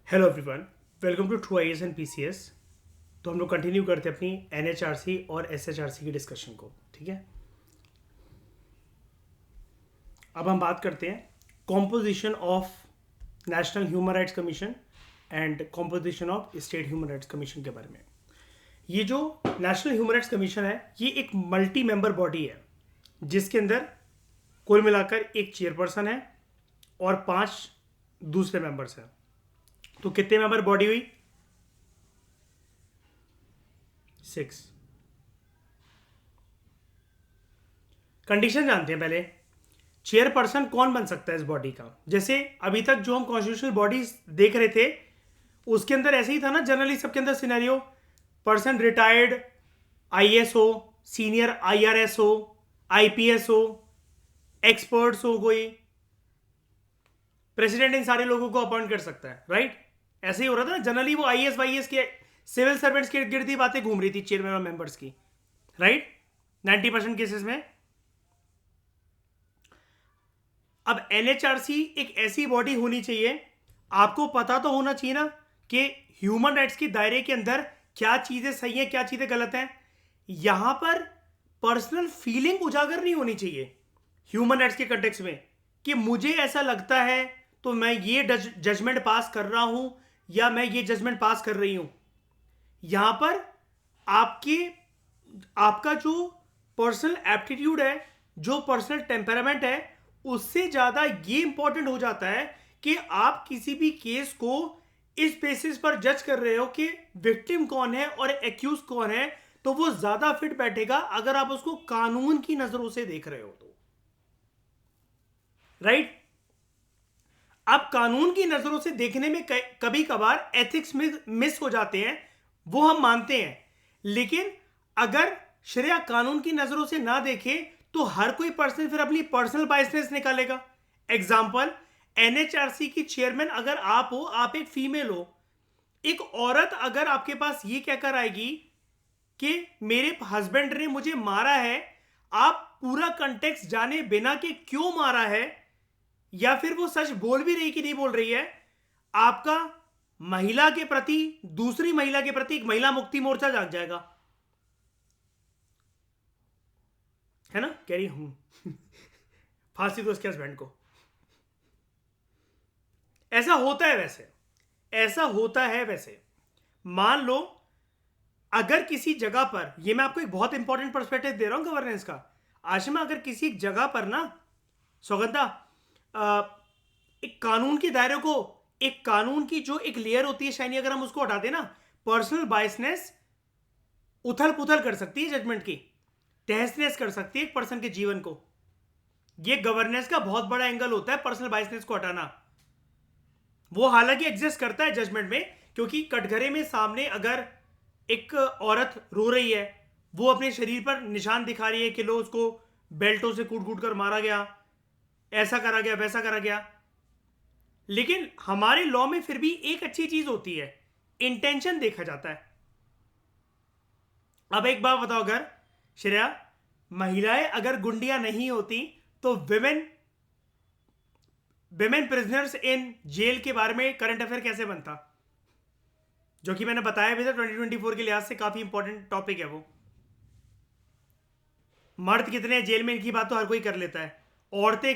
Hello everyone, welcome to true IAS and PCS. तो हम लोग कंटिन्यू करते हैं अपनी एनएचआरसी और एसएचआरसी की डिस्कशन को। ठीक है, अब हम बात करते हैं composition of national human rights commission and composition of state human rights commission के बारे में। ये जो नेशनल ह्यूमन राइट्स कमीशन है, ये एक मल्टी मेंबर बॉडी है जिसके अंदर कुल मिलाकर एक चेयरपर्सन है और 5 दूसरे मेंबर्स हैं। तो कितने मेंबर बॉडी हुई? 6। कंडीशन जानते हैं पहले। चेयरपर्सन कौन बन सकता है इस बॉडी का? जैसे अभी तक जो हम कॉन्स्टिट्यूशनल बॉडीज देख रहे थे उसके अंदर ऐसे ही था ना, जनरली सबके अंदर सिनेरियो पर्सन रिटायर्ड आईएएस हो, सीनियर आईआरएस हो, आईपीएस हो, एक्सपर्ट्स हो, कोई प्रेसिडेंट इन सारे लोगों को अपॉइंट कर सकता है, राइट? ऐसे ही हो रहा था ना जनरली। वो आईएएस वाईएएस के सिविल सर्वेंट्स के गिर्द ही बातें घूम रही थी चेयरमैन और मेंबर्स की, राइट? 90% केसेस में। अब एनएचआरसी एक ऐसी बॉडी होनी चाहिए, आपको पता तो होना चाहिए ना कि ह्यूमन राइट्स के दायरे के अंदर क्या चीजें सही हैं, क्या चीजें गलत हैं। यहां पर पर्सनल फीलिंग उजागर नहीं होनी चाहिए ह्यूमन राइट्स के कंटेक्स्ट में कि मुझे ऐसा लगता है तो मैं ये जजमेंट पास कर रहा हूं या मैं ये जजमेंट पास कर रही हूं। यहां पर आपके आपका जो पर्सनल एप्टीट्यूड है, जो पर्सनल टेम्परामेंट है, उससे ज्यादा ये इंपॉर्टेंट हो जाता है कि आप किसी भी केस को इस बेसिस पर जज कर रहे हो कि विक्टिम कौन है और एक्यूज कौन है, तो वो ज्यादा फिट बैठेगा अगर आप उसको कानून की नजरों से देख रहे हो तो, राइट? अब कानून की नजरों से देखने में कभी कभार एथिक्स मिस हो जाते हैं, वो हम मानते हैं। लेकिन अगर शरिया कानून की नजरों से ना देखे तो हर कोई पर्सन फिर अपनी पर्सनल बायसनेस निकालेगा। एग्जाम्पल, एनएचआरसी की चेयरमैन अगर आप हो, आप एक फीमेल हो, एक औरत अगर आपके पास ये कहकर आएगी कि मेरे हस्बैंड ने मुझे मारा है, आप पूरा कंटेक्स्ट जाने बिना कि क्यों मारा है या फिर वो सच बोल भी रही कि नहीं बोल रही है, आपका महिला के प्रति, दूसरी महिला के प्रति एक महिला मुक्ति मोर्चा जाग जाएगा, है ना? कह रही हूं फांसी दो उसके हस्बैंड को। ऐसा होता है वैसे, ऐसा होता है वैसे। मान लो अगर किसी जगह पर, ये मैं आपको एक बहुत इंपॉर्टेंट पर्सपेक्टिव दे रहा हूं गवर्नेंस का। आशिमा, अगर किसी जगह पर ना सौगंधा, एक कानून के दायरे को, एक कानून की जो एक लेयर होती है शाइनी, अगर हम उसको हटा दें ना, पर्सनल बायसनेस उथल पुथल कर सकती है जजमेंट की, तहस नहस कर सकती है एक पर्सन के जीवन को। ये गवर्नेंस का बहुत बड़ा एंगल होता है, पर्सनल बायसनेस को हटाना। वो हालांकि एग्जिस्ट करता है जजमेंट में, क्योंकि कटघरे में सामने अगर एक औरत रो रही है, वो अपने शरीर पर निशान दिखा रही है कि लो उसको बेल्टों से कूट कूट कर मारा गया, ऐसा करा गया, वैसा करा गया। लेकिन हमारे लॉ में फिर भी एक अच्छी चीज होती है, इंटेंशन देखा जाता है। अब एक बात बताओ, अगर श्रेया, महिलाएं अगर गुंडियां नहीं होती तो women women prisoners in jail के बारे में करंट अफेयर कैसे बनता? जो कि मैंने बताया भी था, 2024 के लिहाज से काफी इंपॉर्टेंट टॉपिक है वो। मर्द कितने हैं जेल में, इनकी बात तो हर कोई कर लेता है। औरतें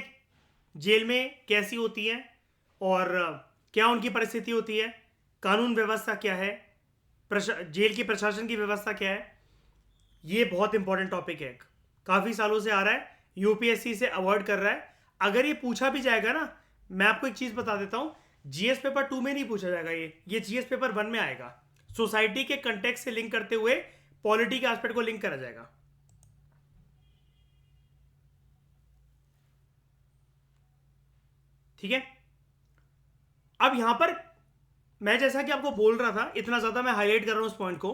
जेल में कैसी होती हैं और क्या उनकी परिस्थिति होती है, कानून व्यवस्था क्या है, जेल की प्रशासन की व्यवस्था क्या है, ये बहुत इंपॉर्टेंट टॉपिक है। काफ़ी सालों से आ रहा है, यूपीएससी से अवॉइड कर रहा है। अगर ये पूछा भी जाएगा ना, मैं आपको एक चीज़ बता देता हूँ, जीएस पेपर 2 में नहीं पूछा जाएगा, ये जीएस पेपर 1 में आएगा। सोसाइटी के कंटेक्स्ट से लिंक करते हुए पॉलिटी के एस्पेक्ट को लिंक करा जाएगा। ठीक है, अब यहां पर मैं जैसा कि आपको बोल रहा था, इतना ज़्यादा मैं हाईलाइट कर रहा हूं उस पॉइंट को,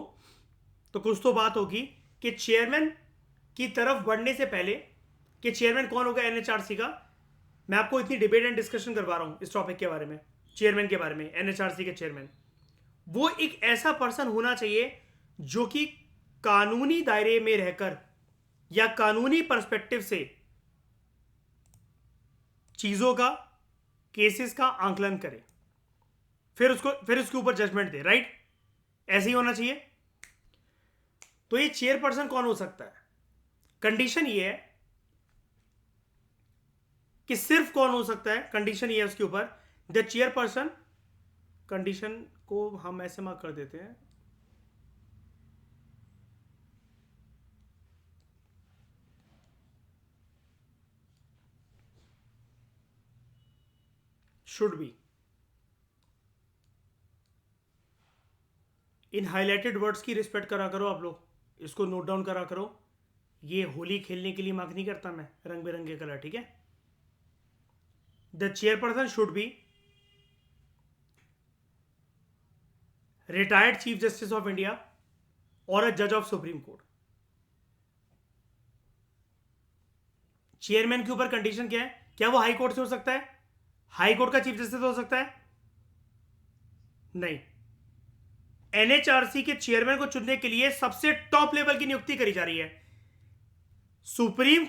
तो कुछ तो बात होगी कि चेयरमैन की तरफ बढ़ने से पहले, कि चेयरमैन कौन होगा एनएचआरसी का, मैं आपको इतनी डिबेट एंड डिस्कशन करवा रहा हूं इस टॉपिक के बारे में, चेयरमैन के बारे में। एनएचआरसी के चेयरमैन, वो एक ऐसा पर्सन होना चाहिए जो कि कानूनी दायरे में रहकर या कानूनी पर्सपेक्टिव से चीजों का, केसेस का आंकलन करे। फिर उसके ऊपर जजमेंट दे, राइट? ऐसे ही होना चाहिए। तो ये चेयरपर्सन कौन हो सकता है? कंडीशन ये है कि सिर्फ कौन हो सकता है, कंडीशन ये है उसके ऊपर, द चेयरपर्सन, कंडीशन को हम ऐसे मार्क कर देते हैं, should be, in highlighted words की रिस्पेक्ट करा करो आप लोग, इसको नोट डाउन करा करो। ये होली खेलने के लिए मार्क नहीं करता मैं, रंग बिरंगे कलर, ठीक है? The chairperson should be retired chief justice of India और अ जज ऑफ सुप्रीम कोर्ट। चेयरमैन के ऊपर कंडीशन क्या है? क्या वो हाई कोर्ट से हो सकता है? हाई कोर्ट का चीफ जस्टिस हो सकता है? नहीं। एनएचआरसी के चेयरमैन को चुनने के लिए सबसे टॉप लेवल की नियुक्ति करी जा रही है। सुप्रीम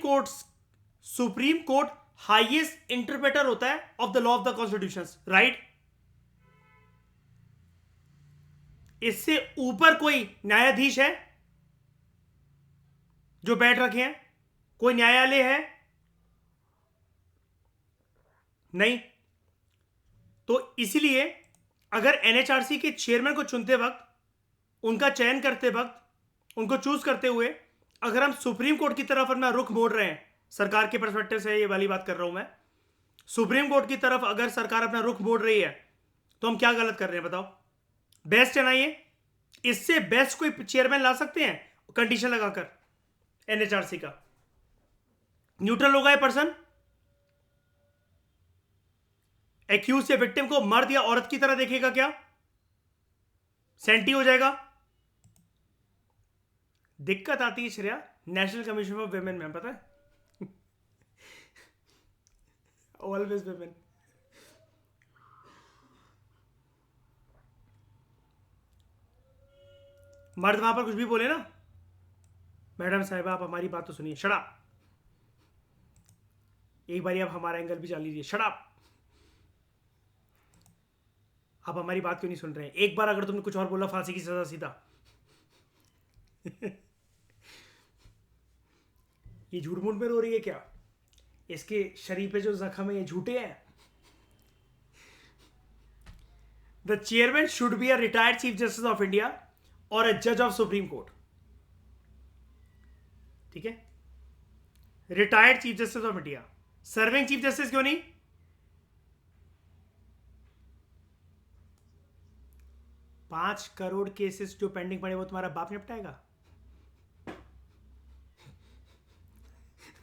कोर्ट हाईएस्ट इंटरप्रेटर होता है of the law of the constitution, right? इससे ऊपर कोई न्यायाधीश है जो बैठ रखे हैं? कोई न्यायालय है? नहीं। तो इसलिए अगर एनएचआरसी के चेयरमैन को चुनते वक्त, उनका चयन करते वक्त, उनको चूज करते हुए, अगर हम सुप्रीम कोर्ट की तरफ अपना रुख मोड़ रहे हैं, सरकार के पर्सपेक्टिव से ये वाली बात कर रहा हूं मैं, सुप्रीम कोर्ट की तरफ अगर सरकार अपना रुख मोड़ रही है, तो हम क्या गलत कर रहे हैं बताओ? बेस्ट है ना ये? इससे बेस्ट कोई चेयरमैन ला सकते हैं कंडीशन लगाकर एनएचआरसी का? न्यूट्रल होगा ये पर्सन? एक्यूज या विक्टिम को मर्द या औरत की तरह देखेगा क्या? सेंटी हो जाएगा? दिक्कत आती है Shreya national commission for women में, पता है? Always women. मर्द वहां पर कुछ भी बोले ना, मैडम साहिबा आप हमारी बात तो सुनिए, शट अप, एक बार आप हमारा एंगल भी जान लीजिए, शट अप, आप हमारी बात क्यों नहीं सुन रहे हैं? एक बार अगर तुमने कुछ और बोला, फांसी की सजा सीधा। ये झूठ मूठ में रो रही है क्या? इसके शरीर पे जो जख्म है ये झूठे हैं? The chairman should be a retired chief justice of India और अ जज ऑफ सुप्रीम कोर्ट, ठीक है? Retired chief justice of India. Serving chief justice क्यों नहीं? 5 करोड़ केसेस जो पेंडिंग पड़े वो तुम्हारा बाप निपटाएगा?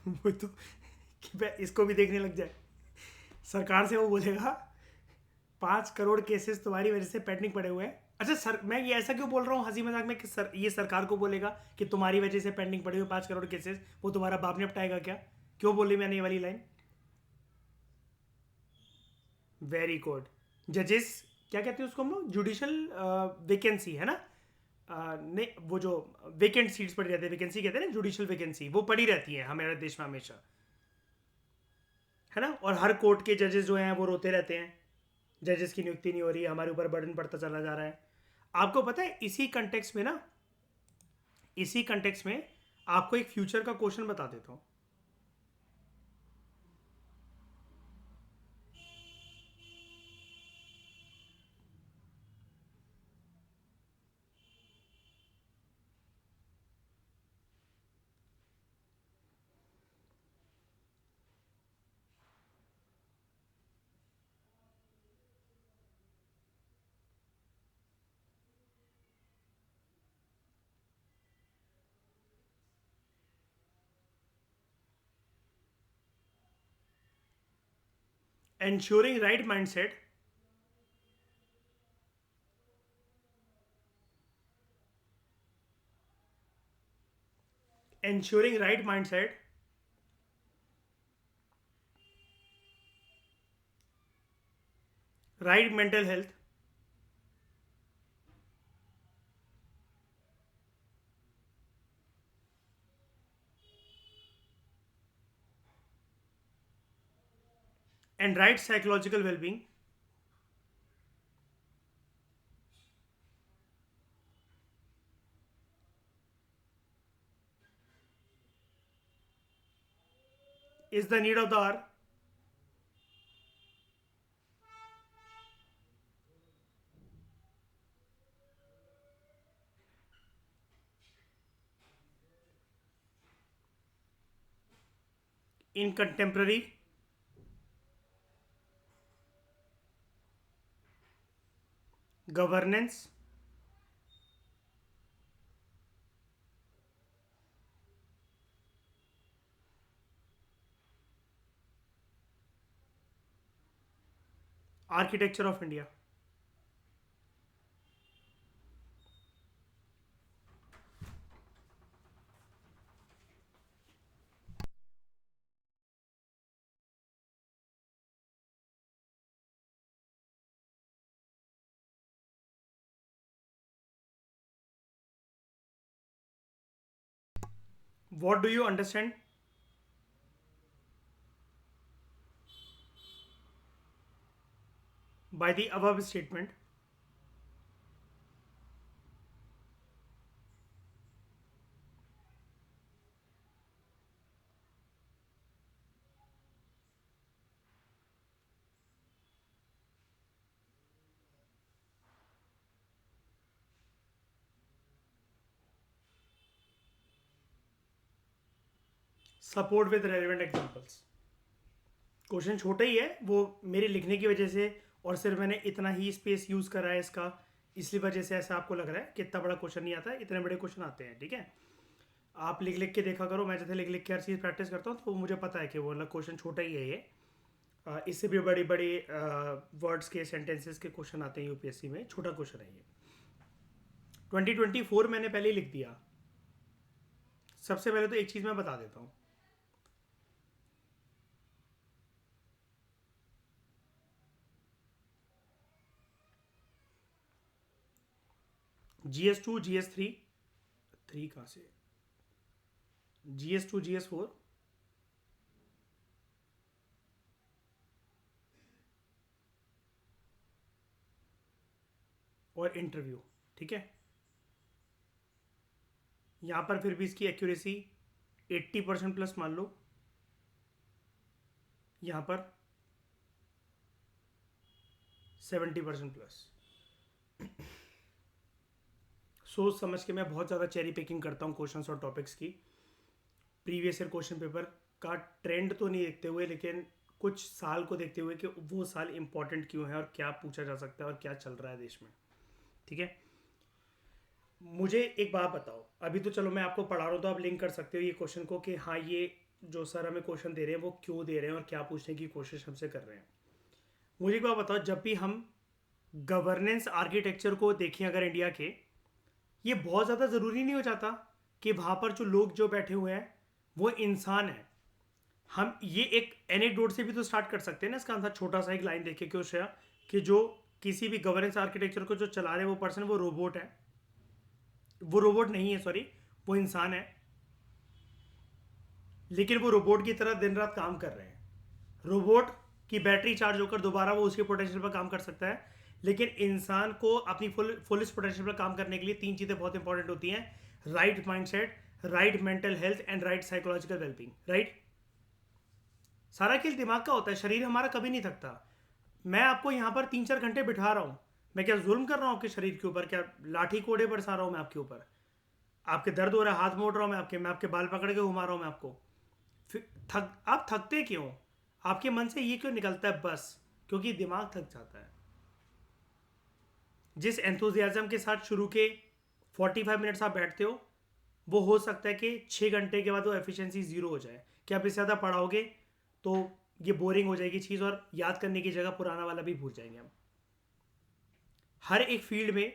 वो तो कि इसको भी देखने लग जाए, सरकार से वो बोलेगा 5 करोड़ केसेस तुम्हारी वजह से पेंडिंग पड़े हुए हैं। अच्छा सर, मैं ये ऐसा क्यों बोल रहा हूँ हंसी मजाक में कि सर ये सरकार को बोलेगा कि तुम्हारी वजह से पेंडिंग पड़े हुए 5 करोड़ केसेस वो तुम्हारा बाप निपटाएगा क्या? क्यों बोली मैंने ये वाली लाइन? Very good. जजेस क्या कहते हैं उसको हम लोग? जुडिशल वैकेंसी है ना? नहीं, वो जो वेकेंट सीट्स पड़ी रहती है, वैकेंसी कहते हैं ना, जुडिशल वैकेंसी, वो पड़ी रहती है हमारे देश में हमेशा, है ना? और हर कोर्ट के जजेस जो हैं वो रोते रहते हैं, जजेस की नियुक्ति नहीं हो रही है, हमारे ऊपर बर्डन पड़ता चला जा रहा है। आपको पता है इसी कंटेक्स्ट में ना, इसी कंटेक्स्ट में आपको एक फ्यूचर का क्वेश्चन बता देता हूँ। ensuring right mindset, ensuring right mindset, right mental health, and right psychological well-being Is the need of the hour. In contemporary governance, architecture of India. What do you understand by the above statement? Support with relevant examples. Question छोटा ही है, वो मेरे लिखने की वजह से और सिर्फ मैंने इतना ही स्पेस यूज़ करा है इसका, इसलिए वजह से ऐसा आपको लग रहा है कि इतना बड़ा क्वेश्चन नहीं आता है, इतने बड़े क्वेश्चन आते हैं, ठीक है। आप लिख लिख के देखा करो, मैं जैसे लिख लिख के हर चीज़ प्रैक्टिस करता हूँ तो मुझे पता है कि वो मतलब क्वेश्चन छोटा ही है ये। इससे भी बड़ी बड़ी वर्ड्स के सेंटेंसेस के क्वेश्चन आते हैं यूपीएससी में, छोटा क्वेश्चन है ये। 2024 मैंने पहले ही लिख दिया। सबसे पहले तो एक चीज़ मैं बता देता हूँ, GS2 GS3, 3 कहाँ से, GS2 GS4 और इंटरव्यू, ठीक है। यहाँ पर फिर भी इसकी एक्यूरेसी 80% प्लस मान लो, यहाँ पर 70% प्लस। सोच समझ के मैं बहुत ज़्यादा चेरी पिकिंग करता हूँ क्वेश्चंस और टॉपिक्स की। प्रीवियस ईयर क्वेश्चन पेपर का ट्रेंड तो नहीं देखते हुए, लेकिन कुछ साल को देखते हुए कि वो साल इंपॉर्टेंट क्यों है और क्या पूछा जा सकता है और क्या चल रहा है देश में, ठीक है। मुझे एक बात बताओ, अभी तो चलो मैं आपको पढ़ा रहा हूँ तो आप लिंक कर सकते हो ये क्वेश्चन को कि हाँ ये जो सर हमें क्वेश्चन दे रहे हैं वो क्यों दे रहे हैं और क्या पूछने की कोशिश हमसे कर रहे हैं। मुझे एक बात बताओ, जब भी हम गवर्नेंस आर्किटेक्चर को देखें अगर इंडिया के, ये बहुत ज़्यादा ज़रूरी नहीं हो जाता कि वहाँ पर जो लोग जो बैठे हुए हैं वो इंसान है। हम ये एक एनेक्डोट से भी तो स्टार्ट कर सकते हैं ना इसका आंसर, छोटा सा एक लाइन देखे कि उसे कि जो किसी भी गवर्नेंस आर्किटेक्चर को जो चला रहे हैं वो पर्सन वो रोबोट है, वो रोबोट नहीं है, सॉरी, वो इंसान है, लेकिन वो रोबोट की तरह दिन रात काम कर रहे हैं। रोबोट की बैटरी चार्ज होकर दोबारा वो उसके पोटेंशियल पर काम कर सकता है, लेकिन इंसान को अपनी फुलेस्ट पोटेंशियल पर काम करने के लिए तीन चीज़ें बहुत इंपॉर्टेंट होती हैं: right mindset, right mental health and right psychological wellbeing, right. सारा खेल दिमाग का होता है, शरीर हमारा कभी नहीं थकता। मैं आपको यहाँ पर 3-4 घंटे बिठा रहा हूँ, मैं क्या जुल्म कर रहा हूँ आपके शरीर के ऊपर? क्या लाठी कोड़े बरसा रहा हूँ मैं आपके ऊपर? आपके दर्द हो रहा है, हाथ मोड़ रहा हूँ मैं आपके बाल पकड़ के घुमा रहा हूँ मैं आपको। फिर आप थकते क्यों? आपके मन से ये क्यों निकलता है? बस क्योंकि दिमाग थक जाता है। जिस एंथुजियाज्म के साथ शुरू के 45 मिनट्स आप बैठते हो, वो हो सकता है कि 6 घंटे के बाद वो एफिशिएंसी ज़ीरो हो जाए कि आप इससे ज़्यादा पढ़ाओगे तो ये बोरिंग हो जाएगी चीज़ और याद करने की जगह पुराना वाला भी भूल जाएंगे हम। हर एक फील्ड में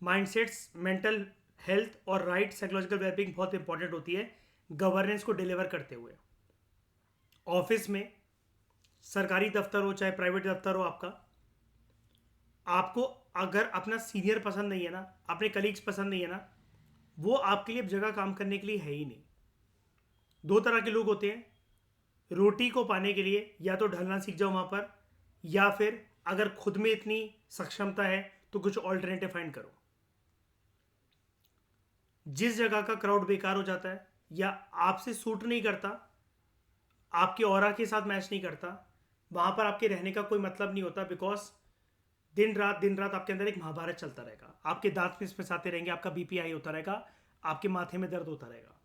माइंडसेट्स, मेंटल हेल्थ और राइट साइकोलॉजिकल वेलबींग बहुत इंपॉर्टेंट होती है गवर्नेंस को डिलीवर करते हुए। ऑफिस में, सरकारी दफ्तर हो चाहे प्राइवेट दफ्तर हो आपका, आपको अगर अपना सीनियर पसंद नहीं है ना, अपने कलीग्स पसंद नहीं है ना, वो आपके लिए जगह काम करने के लिए है ही नहीं। दो तरह के लोग होते हैं, रोटी को पाने के लिए या तो ढलना सीख जाओ वहाँ पर, या फिर अगर खुद में इतनी सक्षमता है तो कुछ ऑल्टरनेटिव फाइंड करो। जिस जगह का क्राउड बेकार हो जाता है या आपसे सूट नहीं करता, आपके ऑरा के साथ मैच नहीं करता, वहाँ पर आपके रहने का कोई मतलब नहीं होता, बिकॉज दिन रात आपके अंदर एक महाभारत चलता रहेगा, आपके दांत पिसाते रहेंगे, आपका बीपी हाई होता रहेगा, आपके माथे में दर्द होता रहेगा।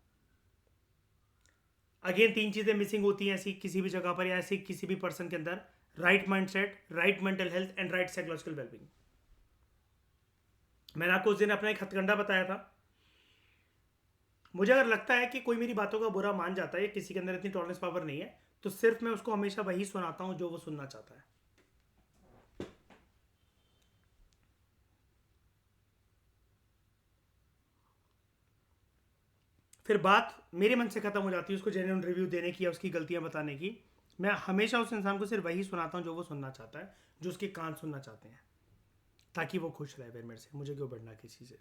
अगेन 3 चीज़ें मिसिंग होती हैं ऐसी किसी भी जगह पर या ऐसी किसी भी पर्सन के अंदर: right mindset, right mental health and right psychological wellbeing. मैंने आपको उस दिन अपना एक हथकंडा बताया था। मुझे अगर लगता है कि कोई मेरी बातों का बुरा मान जाता है या किसी के अंदर इतनी टॉलरेंस पावर नहीं है, तो सिर्फ मैं उसको हमेशा वही सुनाता हूं जो वो सुनना चाहता है। फिर बात मेरे मन से खत्म हो जाती है उसको जेन्युइन रिव्यू देने की या उसकी गलतियां बताने की। मैं हमेशा उस इंसान को सिर्फ वही सुनाता हूं जो वो सुनना चाहता है, जो उसके कान सुनना चाहते हैं, ताकि वो खुश रहे फिर मेरे से। मुझे क्यों बढ़ना किसी से।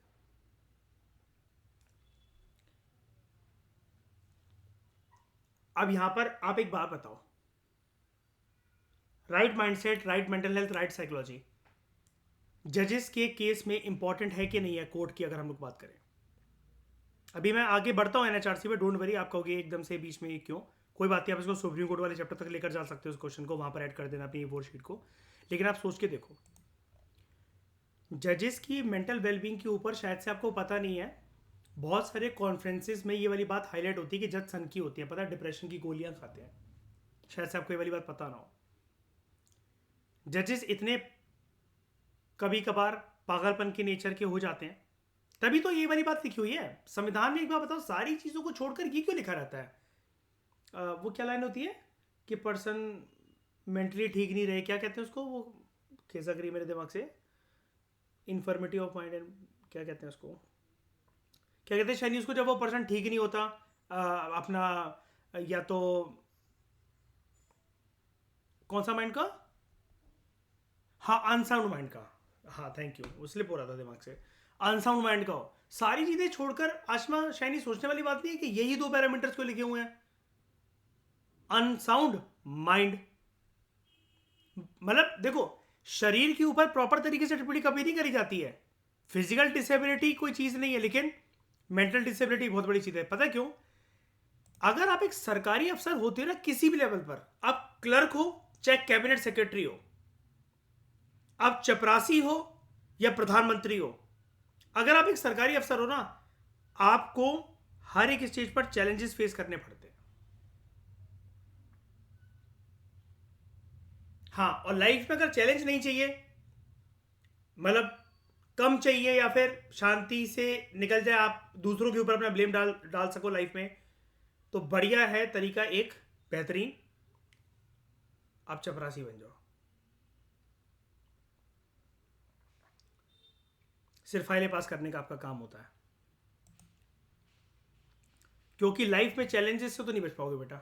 अब यहां पर आप एक बात बताओ, right mindset, right mental health, right psychology जजेस के केस में इंपॉर्टेंट है कि नहीं है कोर्ट की, अगर हम लोग बात करें। अभी मैं आगे बढ़ता हूँ एनएचआरसी पे, डोंट वरी। आप कहोगे एकदम से बीच में ये क्यों, कोई बात नहीं, आप इसको सुप्रीम कोर्ट वाले चैप्टर तक लेकर जा सकते हो, उस क्वेश्चन को वहाँ पर ऐड कर देना अपनी वो शीट को। लेकिन आप सोच के देखो, जजेस की मेंटल वेलबींग के ऊपर शायद से आपको पता नहीं है, बहुत सारे कॉन्फ्रेंसेस में ये वाली बात हाईलाइट होती है कि जज सन की होती है, पता है, डिप्रेशन की गोलियां खाते हैं। शायद से आपको ये वाली बात पता ना हो। जजेस इतने कभी कभार पागलपन के नेचर के हो जाते हैं, तभी तो ये वाली बात लिखी हुई है संविधान में। एक बार बताओ, सारी चीज़ों को छोड़कर ये क्यों लिखा रहता है? वो क्या लाइन होती है कि पर्सन मेंटली ठीक नहीं रहे, क्या कहते हैं उसको, वो खिसक रही मेरे दिमाग से, इन्फर्मिटी ऑफ माइंड एंड क्या कहते हैं उसको, क्या कहते हैं शायद उसको, जब वो पर्सन ठीक नहीं होता अपना, या तो कौन सा माइंड का, हाँ अनसाउंड माइंड का, हाँ थैंक यू, वो स्लिप हो रहा था दिमाग से, अनसाउंड माइंड का हो। सारी चीज़ें छोड़कर आशमा शायनी सोचने वाली बात नहीं है कि यही दो पैरामीटर्स को लिखे हुए हैं, अनसाउंड माइंड। मतलब देखो, शरीर के ऊपर प्रॉपर तरीके से टिप्पणी कभी नहीं करी जाती है। फिजिकल डिसेबिलिटी कोई चीज़ नहीं है, लेकिन मेंटल डिसेबिलिटी बहुत बड़ी चीज़ है। पता है क्यों? अगर आप एक सरकारी अफसर होते हो ना किसी भी लेवल पर, आप क्लर्क हो चाहे कैबिनेट सेक्रेटरी हो, आप चपरासी हो या प्रधानमंत्री हो, अगर आप एक सरकारी अफसर हो ना, आपको हर एक स्टेज पर चैलेंजेस फेस करने पड़ते हैं। हाँ, और लाइफ में अगर चैलेंज नहीं चाहिए, मतलब कम चाहिए, या फिर शांति से निकल जाए, आप दूसरों के ऊपर अपना ब्लेम डाल डाल सको लाइफ में, तो बढ़िया है तरीका एक बेहतरीन, आप चपरासी बन जाओ। सिर्फ फाइलें पास करने का आपका काम होता है, क्योंकि लाइफ में चैलेंजेस से तो नहीं बच पाओगे बेटा।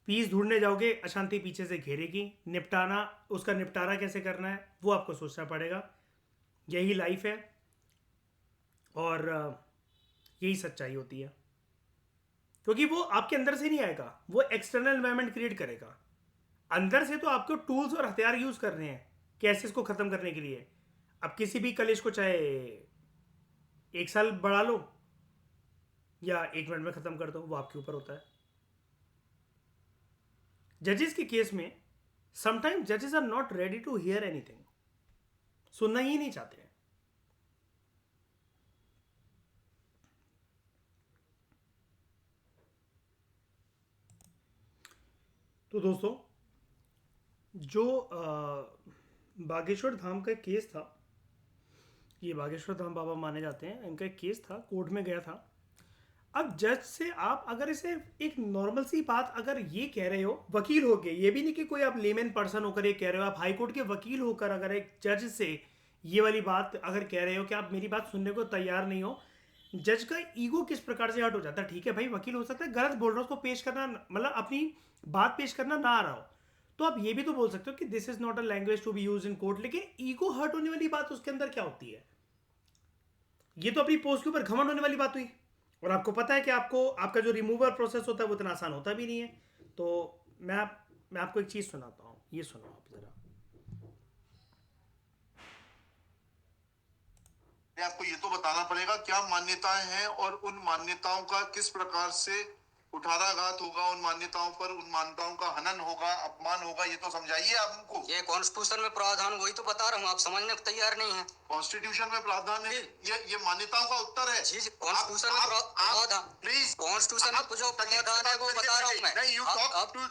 पीस ढूंढने जाओगे, अशांति पीछे से घेरेगी, निपटाना, उसका निपटारा कैसे करना है वो आपको सोचना पड़ेगा। यही लाइफ है, और यही सच्चाई होती है, क्योंकि वो आपके अंदर से नहीं आएगा, वो एक्सटर्नल एनवायरनमेंट क्रिएट करेगा। अंदर से तो आपको टूल्स और हथियार यूज करने हैं कैसे इसको खत्म करने के लिए। अब किसी भी कलेश को चाहे 1 साल बढ़ा लो या 1 मिनट में खत्म कर दो, वो आपके ऊपर होता है। जजेस के केस में समटाइम्स जजेस are not ready to hear anything, सुनना ही नहीं चाहते हैं। तो दोस्तों, जो बागेश्वर धाम का एक केस था, ये बागेश्वर धाम बाबा माने जाते हैं, इनका एक केस था, कोर्ट में गया था। अब जज से आप अगर इसे एक नॉर्मल सी बात अगर ये कह रहे हो, वकील होके, ये भी नहीं कि कोई आप लेमैन पर्सन होकर ये कह रहे हो, आप हाई कोर्ट के वकील होकर अगर एक जज से ये वाली बात अगर कह रहे हो कि आप मेरी बात सुनने को तैयार नहीं हो, जज का ईगो किस प्रकार से हर्ट हो जाता है। ठीक है भाई, वकील हो सकता है गलत बोल रहा हो, उसको पेश करना, मतलब अपनी बात पेश करना ना आ रहा हो, तो आप ये भी तो बोल सकते हो कि this is not a language to be use in court. लेकिन ईगो हर्ट होने वाली बात उसके अंदर क्या होती है? ये तो अपनी पोस्ट के ऊपर घमंड होने वाली बात हुई, और आपको पता है कि आपको आपका जो रिमूवल प्रोसेस होता है वो इतना आसान होता भी नहीं है। तो मैं आपको एक चीज़ सुनाता हूँ, ये सुनो आप जरा। मैं आपको ये तो बताना पड़ेगा क्या मान्यताएं हैं और उन मान्यताओं का किस प्रकार से कुठाराघात होगा, उन मान्यताओं पर, उन मान्यताओं का हनन होगा, अपमान होगा, ये तो समझाइए आप हमको। ये कॉन्स्टिट्यूशन में प्रावधान, वही तो बता रहा हूँ, आप समझने को तैयार नहीं है। कॉन्स्टिट्यूशन में प्रावधान है, ये मान्यताओं का उत्तर है। जी कॉन्स्टिट्यूशन में प्रावधान, प्लीज कॉन्स्टिट्यूशन में जो प्रावधान है वो बता रहा हूँ मैं। नहीं, यू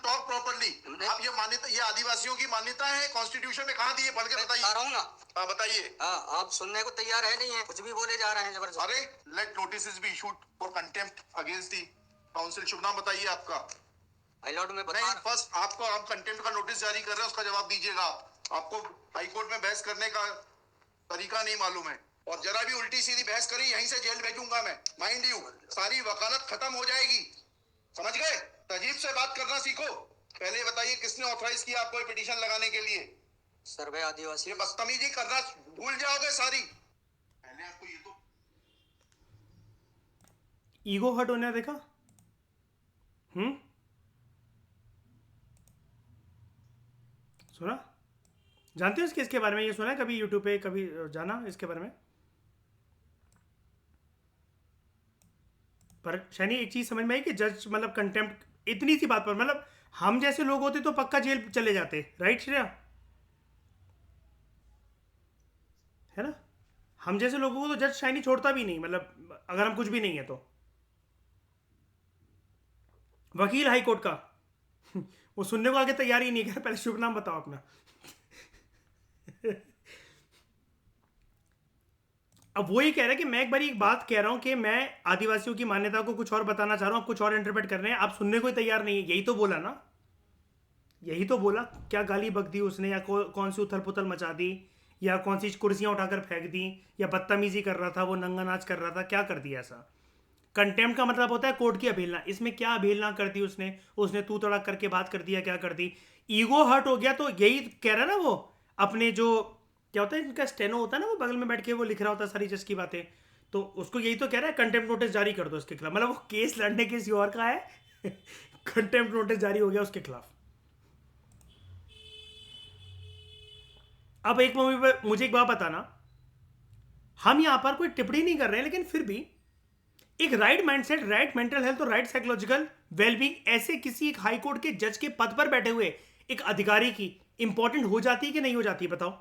टॉक प्रॉपर्ली। आप ये मान्यता, ये आदिवासियों की मान्यता है, कॉन्स्टिट्यूशन में कहाँ दी है, पढ़ के बताइए। बता रहा हूँ ना। बताइए। आप सुनने को तैयार है नहीं है, कुछ भी बोले जा रहे हैं जबरदस्त। अरे let notice be issued for contempt against the council. शुभ नाम बताइए आपका। हाई लॉर्ड में नहीं, फर्स्ट आपको, आप कंटेम्प्ट का नोटिस जारी कर रहे हैं, उसका जवाब दीजिएगा। आपको हाई कोर्ट में बहस करने का तरीका नहीं मालूम है, और जरा भी उल्टी सीधी बहस करी यहीं से जेल भेजूंगा मैं, माइंड यू। सारी वकालत खत्म हो जाएगी, समझ गए? तजीब से बात करना सीखो। पहले बताइए किसने ऑथराइज किया आपको पिटीशन लगाने के लिए? सर्वे आदिवासी। ये बदतमीजी करना भूल जाओगे सारी। पहले आपको ये तो ईगो हर्ट होने देखा। सुना? जानते हो इस केस के बारे में? ये सुना है कभी यूट्यूब पे, कभी जाना इसके बारे में? पर शनि एक चीज समझ में आई कि जज मतलब कंटेम्प्ट इतनी सी बात पर, मतलब हम जैसे लोग होते तो पक्का जेल चले जाते, राइट श्रेया? है ना? हम जैसे लोगों को तो जज शाइनी छोड़ता भी नहीं, मतलब अगर हम कुछ भी नहीं है तो। वकील हाई कोर्ट का वो सुनने को आगे तैयार ही नहीं कर। पहले शुभ नाम बताओ अपना। अब वो ये कह रहा है कि मैं एक बार एक बात कह रहा हूं कि मैं आदिवासियों की मान्यता को कुछ और बताना चाह रहा हूं, आप कुछ और इंटरप्रेट कर रहे हैं, आप सुनने को ही तैयार नहीं है। यही तो बोला ना, यही तो बोला। क्या गाली बक दी उसने, या कौन सी उथल पुथल मचा दी, या कौन सी कुर्सियां उठाकर फेंक दी, या बदतमीजी कर रहा था, वो नंगा नाच कर रहा था, क्या कर दिया ऐसा? कंटेम्प्ट का मतलब होता है कोर्ट की अवहेलना। इसमें क्या अवहेलना कर दी उसने? उसने तू तड़क करके बात कर दिया, क्या कर दी? ईगो हर्ट हो गया, तो यही कह रहा है ना वो अपने जो क्या होता है, इनका स्टेनो होता है ना, वो बगल में बैठ के वो लिख रहा होता है सारी जज की बातें, तो उसको यही तो कह रहा है कंटेम्प्ट नोटिस जारी कर दो इसके खिलाफ। मतलब वो केस लड़ने किसी और का है, कंटेम्प्ट नोटिस जारी हो गया उसके खिलाफ। अब एक मुझे एक बात बताना, हम यहां पर कोई टिप्पणी नहीं कर रहे हैं, लेकिन फिर भी एक right mindset, right mental health और राइट साइकोलॉजिकल वेलबींग ऐसे किसी एक हाई कोर्ट के जज के पद पर बैठे हुए एक अधिकारी की इंपॉर्टेंट हो जाती है कि नहीं हो जाती? बताओ।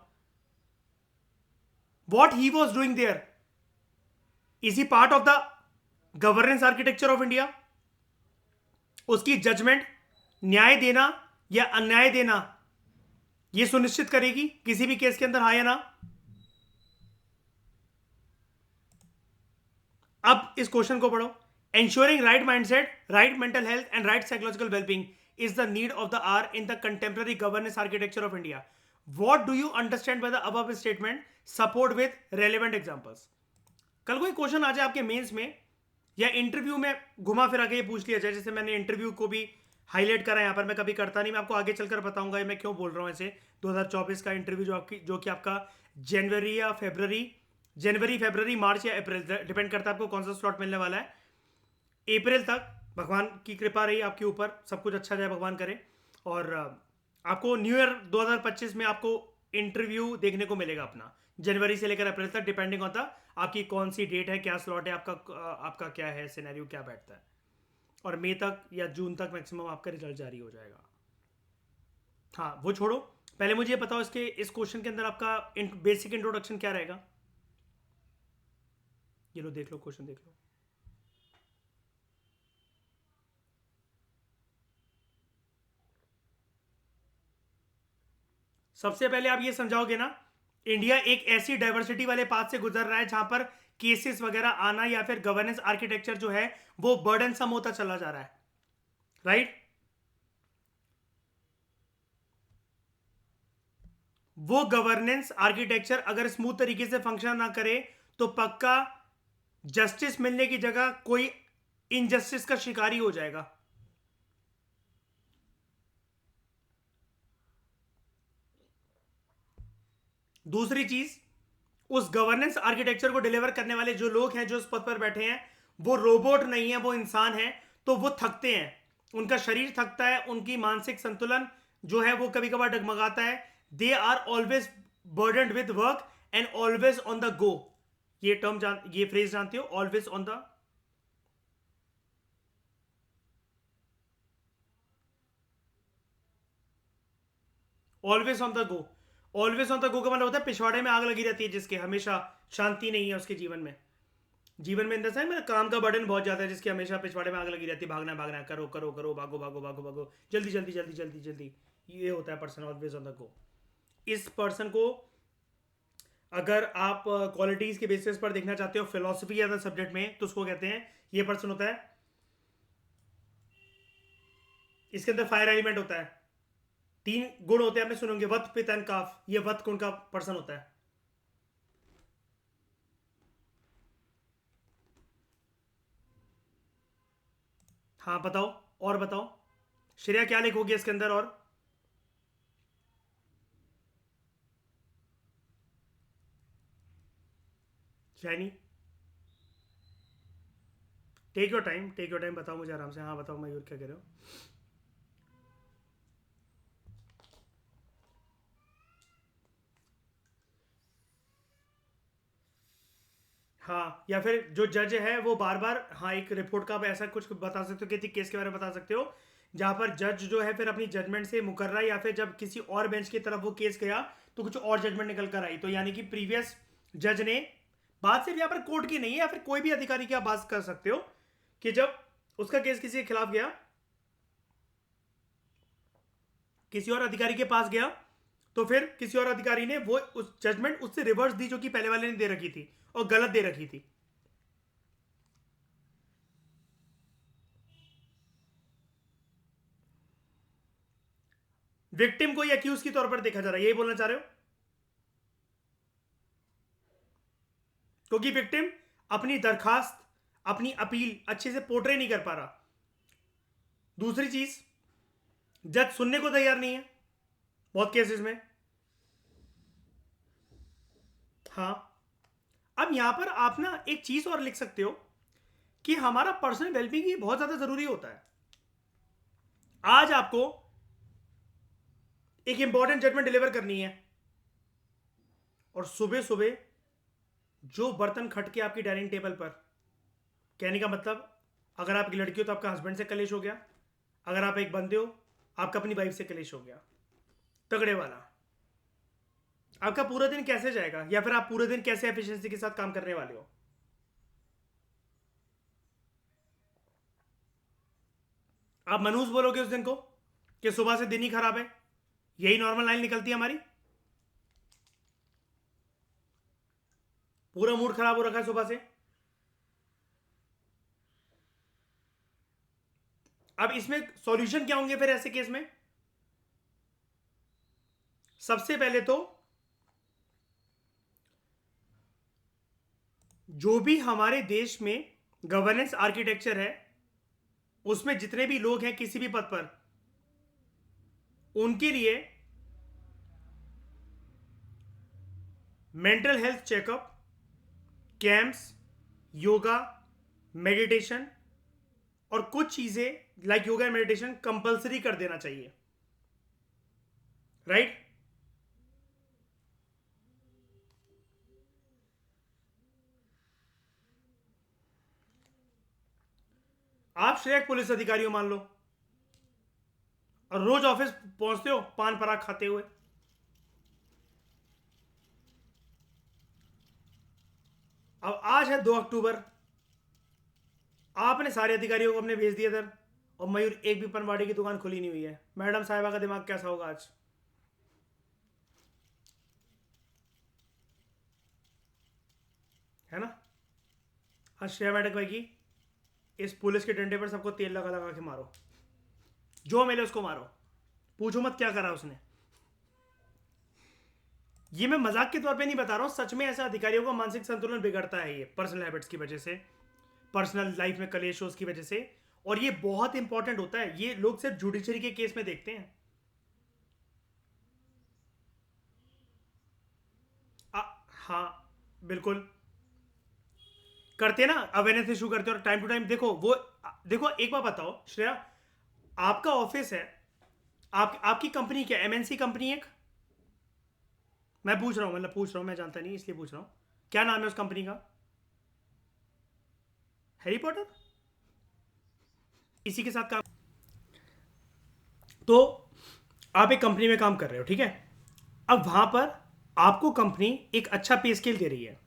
What he was doing there, is he part of the governance architecture of India? उसकी जजमेंट न्याय देना या अन्याय देना यह सुनिश्चित करेगी किसी भी केस के अंदर, हाँ या ना? अब इस क्वेश्चन को पढ़ो। ensuring right mindset, right mental health and right psychological well-being is the need of the hour in the contemporary governance architecture of India. What do you understand by the above statement? Support with relevant examples. कल कोई question आ जाए आपके mains में या interview में घुमा फिरा के ये पूछ लिया जाए, जैसे मैंने इंटरव्यू को भी हाईलाइट करा यहाँ पर, मैं कभी करता नहीं, मैं आपको आगे चलकर बताऊंगा मैं क्यों बोल रहा हूँ ऐसे। 2024 का इंटरव्यू जो कि आपका जनवरी या फरवरी मार्च या अप्रैल, डिपेंड करता है आपको कौन सा स्लॉट मिलने वाला है। अप्रैल तक भगवान की कृपा रही आपके ऊपर, सब कुछ अच्छा जाए भगवान करे। और आपको न्यू ईयर 2025 में आपको इंटरव्यू देखने को मिलेगा अपना, जनवरी से लेकर अप्रैल तक, डिपेंडिंग होता आपकी कौन सी डेट है, क्या स्लॉट है आपका क्या है सिनेरियो, क्या बैठता है। और मई तक या जून तक मैक्सिमम आपका रिजल्ट जारी हो जाएगा। हाँ वो छोड़ो, पहले मुझे ये बताओ इसके इस क्वेश्चन के अंदर आपका बेसिक इंट्रोडक्शन क्या रहेगा? ये लो देख लो, क्वेश्चन देख लो। सबसे पहले आप ये समझाओगे ना, इंडिया एक ऐसी डाइवर्सिटी वाले पाथ से गुजर रहा है जहां पर केसेस वगैरह आना या फिर गवर्नेंस आर्किटेक्चर जो है वो बर्डन सम होता चला जा रहा है, राइट? वो गवर्नेंस आर्किटेक्चर अगर स्मूथ तरीके से फंक्शन ना करे तो पक्का जस्टिस मिलने की जगह कोई इनजस्टिस का शिकारी हो जाएगा। दूसरी चीज, उस गवर्नेंस आर्किटेक्चर को डिलीवर करने वाले जो लोग हैं, जो उस पद पर बैठे हैं, वो रोबोट नहीं है, वो इंसान है, तो वो थकते हैं, उनका शरीर थकता है, उनकी मानसिक संतुलन जो है वो कभी कभार डगमगाता है। They are always burdened with work and always on the go. ये ये फ्रेज जानते हो, always on the, always on the go. Always on the go का मतलब होता है पिछवाड़े में आग लगी रहती है, जिसके हमेशा शांति नहीं है उसके जीवन में। जीवन में इन द सेंस मेरा काम का बर्डन बहुत ज्यादा है, जिसकी हमेशा पिछवाड़े में आग लगी रहती है, भागना भागना, करो करो करो, भागो भागो भागो भागो, जल्दी जल्दी जल्दी जल्दी जल्दी। ये होता है पर्सन ऑलवेज ऑन द गो। इस पर्सन को अगर आप क्वालिटीज के बेसिस पर देखना चाहते हो फिलोसफी या सब्जेक्ट में, तो उसको कहते हैं, ये पर्सन होता है, इसके अंदर फायर एलिमेंट होता है। 3 गुण होते हैं, आपने सुनोगे, वत पित एंड काफ। ये वत गुण का पर्सन होता है। हाँ बताओ, और बताओ श्रेया, क्या लिखोगे इसके अंदर? और Shaini, take your time, take your time, बताओ मुझे आराम से। हाँ बताओ मयूर, क्या कह रहे हो? हाँ, या फिर जो जज है वो बार बार, हाँ एक रिपोर्ट का आप ऐसा कुछ बता सकते हो, किसी केस के बारे में बता सकते हो जहां पर जज जो है फिर अपनी जजमेंट से मुकर्रा, या फिर जब किसी और बेंच की तरफ वो केस गया तो कुछ और जजमेंट निकल कर आई, तो यानी कि प्रीवियस जज ने, बात सिर्फ यहाँ पर कोर्ट की नहीं है, या फिर कोई भी अधिकारी की आप बात कर सकते हो कि जब उसका केस किसी के खिलाफ गया, किसी और अधिकारी के पास गया, तो फिर किसी और अधिकारी ने वो उस जजमेंट उससे रिवर्स दी जो कि पहले वाले ने दे रखी थी, और गलत दे रखी थी। विक्टिम को एक्यूज के तौर पर देखा जा रहा है, यही बोलना चाह रहे हो? क्योंकि विक्टिम अपनी दरखास्त, अपनी अपील अच्छे से पोर्ट्रे नहीं कर पा रहा। दूसरी चीज, जज सुनने को तैयार नहीं है बहुत केसेस में। हाँ, अब यहां पर आप ना एक चीज और लिख सकते हो कि हमारा पर्सनल वेलबींग ही बहुत ज्यादा जरूरी होता है। आज आपको एक इंपॉर्टेंट जजमेंट डिलीवर करनी है, और सुबह सुबह जो बर्तन खटके आपकी डाइनिंग टेबल पर, कहने का मतलब, अगर आप एक लड़की हो तो आपका हस्बैंड से कलेश हो गया, अगर आप एक बंदे हो आपका अपनी वाइफ से कलेश हो गया, तगड़े वाला। आपका पूरा दिन कैसे जाएगा, या फिर आप पूरे दिन कैसे एफिशिएंसी के साथ काम करने वाले हो? आप मनूस बोलोगे उस दिन को कि सुबह से दिन ही खराब है? यही नॉर्मल लाइन निकलती है हमारी। पूरा मूड खराब हो रखा है सुबह से। अब इसमें सॉल्यूशन क्या होंगे फिर ऐसे केस में? सबसे पहले तो जो भी हमारे देश में गवर्नेंस आर्किटेक्चर है, उसमें जितने भी लोग हैं किसी भी पद पर, उनके लिए mental health checkup, camps, yoga, meditation, और कुछ चीजें like yoga and meditation compulsory कर देना चाहिए, राइट? आप श्रेय पुलिस अधिकारी हो मान लो, और रोज ऑफिस पहुंचते हो पान पराग खाते हुए। अब आज है 2 अक्टूबर, आपने सारे अधिकारियों को अपने भेज दिया इधर, और मयूर एक भी पनवाड़ी की दुकान खुली नहीं हुई है। मैडम साहिबा का दिमाग कैसा होगा आज? है ना? आज श्रेया मैडम कहेगी इस पुलिस के डंडे पर सबको तेल लगा लगा के मारो, जो मिले उसको मारो, पूछो मत क्या करा उसने। ये मैं मजाक के तौर पे नहीं बता रहा हूं, सच में ऐसा अधिकारियों का मानसिक संतुलन बिगड़ता है, ये पर्सनल हैबिट्स की वजह से, पर्सनल लाइफ में कलेशों की वजह से। और ये बहुत इंपॉर्टेंट होता है, ये लोग सिर्फ जुडिशरी के केस में देखते हैं। हाँ बिल्कुल करते हैं ना, अवेयरनेस इशू करते हैं, और टाइम टू टाइम देखो वो, देखो एक बार बताओ श्रेया, आपका ऑफिस है, आपकी कंपनी क्या एमएनसी कंपनी? एक मैं पूछ रहा हूं, मतलब पूछ रहा हूं, मैं जानता नहीं इसलिए पूछ रहा हूं, क्या नाम है उस कंपनी का? Harry Potter. इसी के साथ काम। तो आप एक कंपनी में काम कर रहे हो, ठीक है। अब वहां पर आपको कंपनी एक अच्छा पे स्केल दे रही है।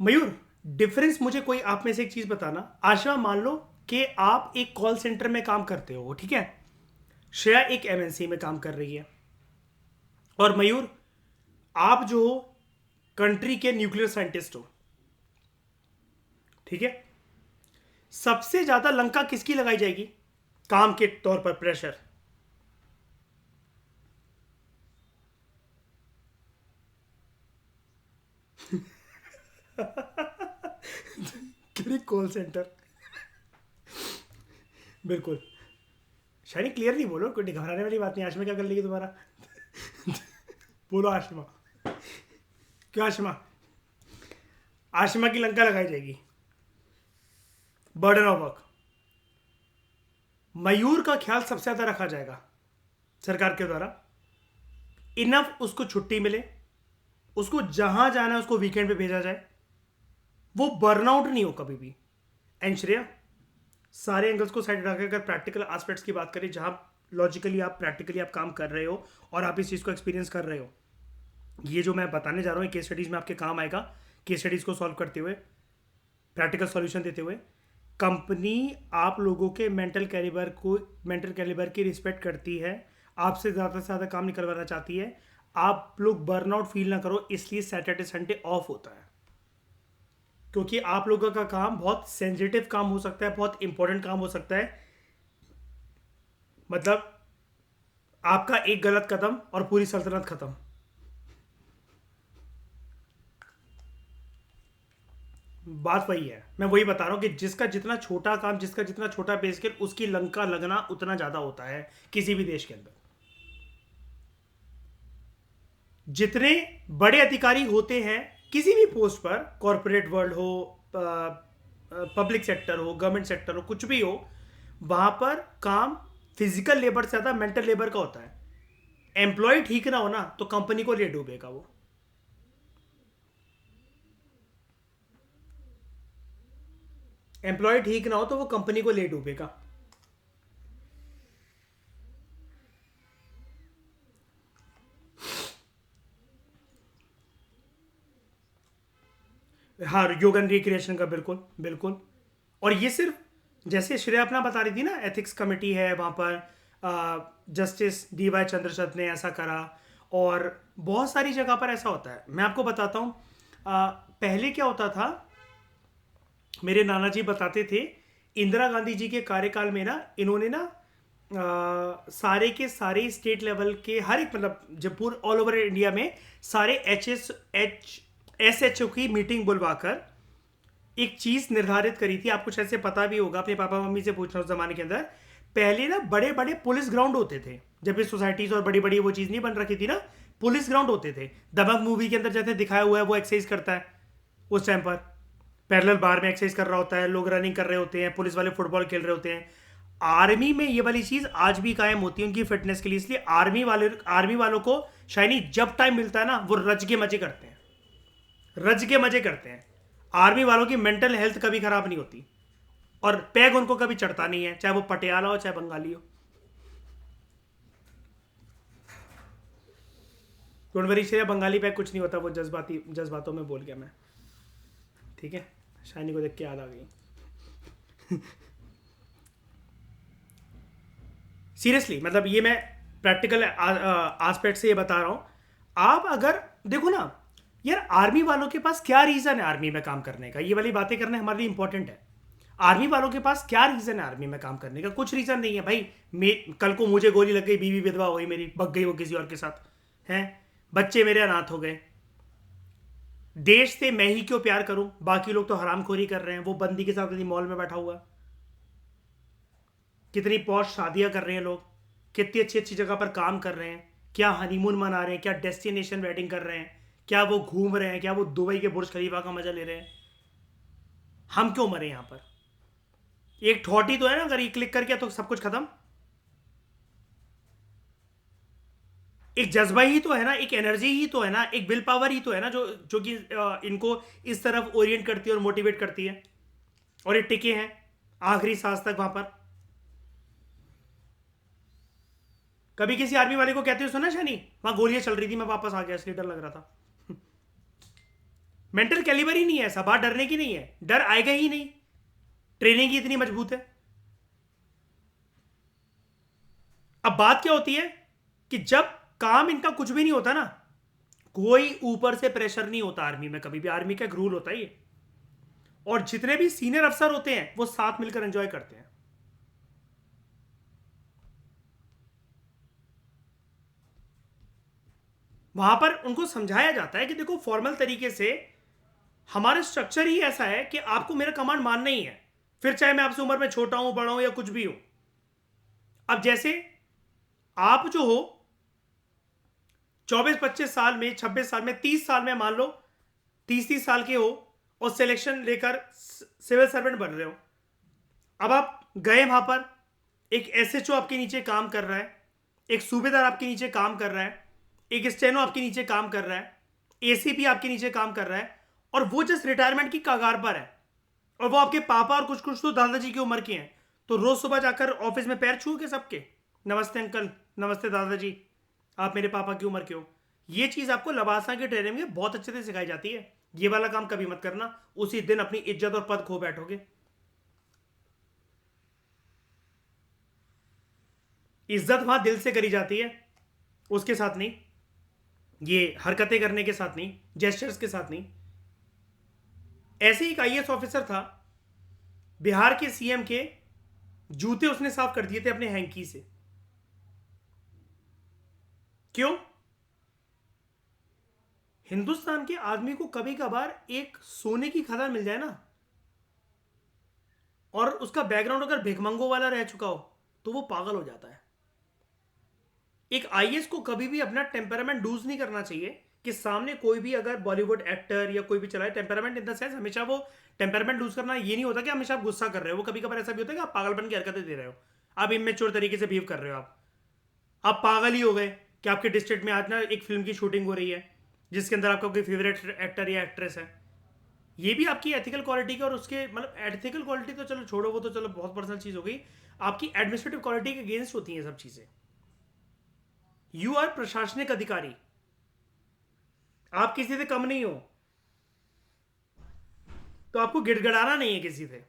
मयूर, डिफरेंस मुझे कोई आप में से एक चीज बताना। आशा, मान लो कि आप एक कॉल सेंटर में काम करते हो, ठीक है। श्रेया एक एमएनसी में काम कर रही है, और मयूर आप जो हो कंट्री के न्यूक्लियर साइंटिस्ट हो, ठीक है। सबसे ज्यादा लंका किसकी लगाई जाएगी काम के तौर पर, प्रेशर? Call centre. बिल्कुल। शायरी क्लियरली बोलो, कोई घबराने वाली बात नहीं। आशमा क्या कर लेगी तुम्हारा? बोलो आशमा। क्यों आशमा? आशमा की लंका लगाई जाएगी, बर्डन ऑफ वर्क। मयूर का ख्याल सबसे ज्यादा रखा जाएगा सरकार के द्वारा। इनफ उसको छुट्टी मिले, उसको जहां जाना है उसको वीकेंड पे भेजा जाए, वो बर्नआउट नहीं हो कभी भी। एंड श्रेया, सारे एंगल्स को साइड रखकर अगर प्रैक्टिकल एस्पेक्ट्स की बात करें, जहां लॉजिकली आप प्रैक्टिकली आप काम कर रहे हो और आप इस चीज़ को एक्सपीरियंस कर रहे हो, ये जो मैं बताने जा रहा हूँ केस स्टडीज में आपके काम आएगा। केस स्टडीज को सॉल्व करते हुए, प्रैक्टिकल सॉल्यूशन देते हुए, कंपनी आप लोगों के मेंटल कैलिबर की रिस्पेक्ट करती है, आपसे ज़्यादा से ज़्यादा काम निकलवाना चाहती है। आप लोग बर्नआउट फील ना करो, इसलिए सैटरडे संडे ऑफ होता है, क्योंकि आप लोगों का काम बहुत सेंसिटिव काम हो सकता है, बहुत इंपॉर्टेंट काम हो सकता है। मतलब आपका एक गलत कदम और पूरी सल्तनत खत्म। बात वही है, मैं वही बता रहा हूं कि जिसका जितना छोटा काम, जिसका जितना छोटा पे स्केल, उसकी लंका लगना उतना ज्यादा होता है किसी भी देश के अंदर। जितने बड़े अधिकारी होते हैं किसी भी पोस्ट पर, कॉरपोरेट वर्ल्ड हो, पब्लिक सेक्टर हो, गवर्नमेंट सेक्टर हो, कुछ भी हो, वहां पर काम फिजिकल लेबर से ज्यादा मेंटल लेबर का होता है। एम्प्लॉय ठीक ना हो ना तो कंपनी को ले डूबेगा वो। एम्प्लॉय ठीक ना हो तो वो कंपनी को ले डूबेगा। हाँ, योग एंड रिक्रिएशन का, बिल्कुल बिल्कुल। और ये सिर्फ, जैसे श्रेया अपना बता रही थी ना, एथिक्स कमेटी है वहाँ पर, जस्टिस डीवाई चंद्रचूड़ ने ऐसा करा, और बहुत सारी जगह पर ऐसा होता है। मैं आपको बताता हूँ, पहले क्या होता था, मेरे नाना जी बताते थे, इंदिरा गांधी जी के कार्यकाल में ना, इन्होंने ना सारे के सारे स्टेट लेवल के हर एक, मतलब जब ऑल ओवर इंडिया में सारे एसएचओ की मीटिंग बुलवाकर एक चीज निर्धारित करी थी। आपको शायद से पता भी होगा, अपने पापा मम्मी से पूछना। उस जमाने के अंदर पहले ना बड़े बड़े पुलिस ग्राउंड होते थे, जब ये सोसाइटीज और बड़ी बड़ी वो चीज नहीं बन रखी थी ना, पुलिस ग्राउंड होते थे। दबंग मूवी के अंदर जैसे दिखाया हुआ है, वो एक्सरसाइज करता है उस टाइम पर, पैरेलल बार में एक्सरसाइज कर रहा होता है, लोग रनिंग कर रहे होते हैं, पुलिस वाले फुटबॉल खेल रहे होते हैं। आर्मी में ये वाली चीज आज भी कायम होती है उनकी फिटनेस के लिए। इसलिए आर्मी वालों को शायनी जब टाइम मिलता है ना, वो रज के मजे करते हैं, रज के मजे करते हैं। आर्मी वालों की मेंटल हेल्थ कभी खराब नहीं होती, और पैग उनको कभी चढ़ता नहीं है, चाहे वो पटियाला हो चाहे बंगाली हो। Don't worry Shreya, Bengali peg कुछ नहीं होता, वो जज्बातों में बोल गया मैं, ठीक है। शाइनी को देख के याद आ गई। सीरियसली, मतलब ये मैं प्रैक्टिकल एस्पेक्ट से ये बता रहा हूं। आप अगर देखो ना यार, आर्मी वालों के पास क्या रीजन है आर्मी में काम करने का, ये वाली बातें करने हमारे लिए इंपॉर्टेंट है। आर्मी वालों के पास क्या रीजन है आर्मी में काम करने का? कुछ रीजन नहीं है भाई। कल को मुझे गोली लग गई, बीवी विधवा हो गई मेरी, भग गई वो किसी और के साथ, हैं बच्चे मेरे अनाथ हो गए, देश से मैं ही क्यों प्यार करूं? बाकी लोग तो हरामखोरी कर रहे हैं, वो बंदी के साथ कहीं मॉल में बैठा हुआ, कितनी पॉश शादियां कर रहे हैं लोग, कितनी अच्छी अच्छी जगह पर काम कर रहे हैं, क्या हनीमून मना रहे हैं, क्या डेस्टिनेशन वेडिंग कर रहे हैं, क्या वो घूम रहे हैं, क्या वो दुबई के बुर्ज खलीफा का मजा ले रहे हैं। हम क्यों मरे यहां पर? एक ठोटी तो है ना, अगर ये क्लिक करके तो सब कुछ खत्म। एक जज्बा ही तो है ना, एक एनर्जी ही तो है ना, एक विल पावर ही तो है ना, जो जो कि इनको इस तरफ ओरिएंट करती है और मोटिवेट करती है, और ये टिके हैं आखिरी सांस तक वहां पर। कभी किसी आर्मी वाले को कहते हो सुना शनी, वहां गोलियां चल रही थी, मैं वापस आ गया इसलिए डर लग रहा था। मेंटल कैलिबर ही नहीं है ऐसा, बात डरने की नहीं है, डर आएगा ही नहीं, ट्रेनिंग ही इतनी मजबूत है। अब बात क्या होती है कि जब काम इनका कुछ भी नहीं होता ना, कोई ऊपर से प्रेशर नहीं होता आर्मी में कभी भी, आर्मी का एक रूल होता है ये, और जितने भी सीनियर अफसर होते हैं वो साथ मिलकर एंजॉय करते हैं। वहां पर उनको समझाया जाता है कि देखो फॉर्मल तरीके से हमारा स्ट्रक्चर ही ऐसा है कि आपको मेरा कमांड मानना ही है, फिर चाहे मैं आपसे उम्र में छोटा हूं बड़ा हूं या कुछ भी हूं। अब जैसे आप जो हो 24-25 साल में, 26 साल में, 30 साल में, मान लो 30-30 साल के हो और सिलेक्शन लेकर सिविल सर्वेंट बन रहे हो। अब आप गए वहां पर, एक एसएचओ आपके नीचे काम कर रहा है, एक सूबेदार आपके नीचे काम कर रहा है, एक स्टेनो आपके नीचे काम कर रहा है, एसीपी आपके नीचे काम कर रहा है, और वो जस्ट रिटायरमेंट की कगार पर है, और वो आपके पापा और कुछ कुछ तो दादाजी की उम्र के हैं। तो रोज सुबह जाकर ऑफिस में पैर छू के सबके, नमस्ते अंकल, नमस्ते दादाजी, आप मेरे पापा की उम्र के हो। ये चीज आपको लबासा की ट्रेनिंग में बहुत अच्छे से सिखाई जाती है। ये वाला काम कभी मत करना, उसी दिन अपनी इज्जत और पद खो बैठोगे। इज्जत वहां दिल से करी जाती है, उसके साथ नहीं, ये हरकतें करने के साथ नहीं, जेस्चर्स के साथ नहीं। ऐसे ही एक आईएएस ऑफिसर था, बिहार के सीएम के जूते उसने साफ कर दिए थे अपने हैंकी से। क्यों? हिंदुस्तान के आदमी को कभी कभार एक सोने की खदान मिल जाए ना, और उसका बैकग्राउंड अगर भिखमंगो वाला रह चुका हो, तो वो पागल हो जाता है। एक आईएएस को कभी भी अपना टेम्परामेंट लूज नहीं करना चाहिए कि सामने कोई भी अगर बॉलीवुड एक्टर या कोई भी चलाए, टेम्परामेंट इन द सेंस हमेशा वो टेम्परामेंट लूज करना ये नहीं होता कि हमेशा आप गुस्सा कर रहे हो। वो कभी कभार ऐसा भी होता है कि आप पागलपन की हरकतें दे रहे हो, आप इमेच्योर तरीके से बिहेव कर रहे हो, आप पागल ही हो गए कि आपके डिस्ट्रिक्ट में आज ना एक फिल्म की शूटिंग हो रही है जिसके अंदर आपका कोई फेवरेट एक्टर या एक्ट्रेस है। ये भी आपकी एथिकल क्वालिटी का, और उसके मतलब एथिकल क्वालिटी तो चलो छोड़ो, वो तो चलो बहुत पर्सनल चीज हो गई, आपकी एडमिनिस्ट्रेटिव क्वालिटी के अगेंस्ट होती हैं सब चीजें। यू आर प्रशासनिक अधिकारी, आप किसी से कम नहीं हो, तो आपको गिड़गिड़ाना नहीं है किसी से।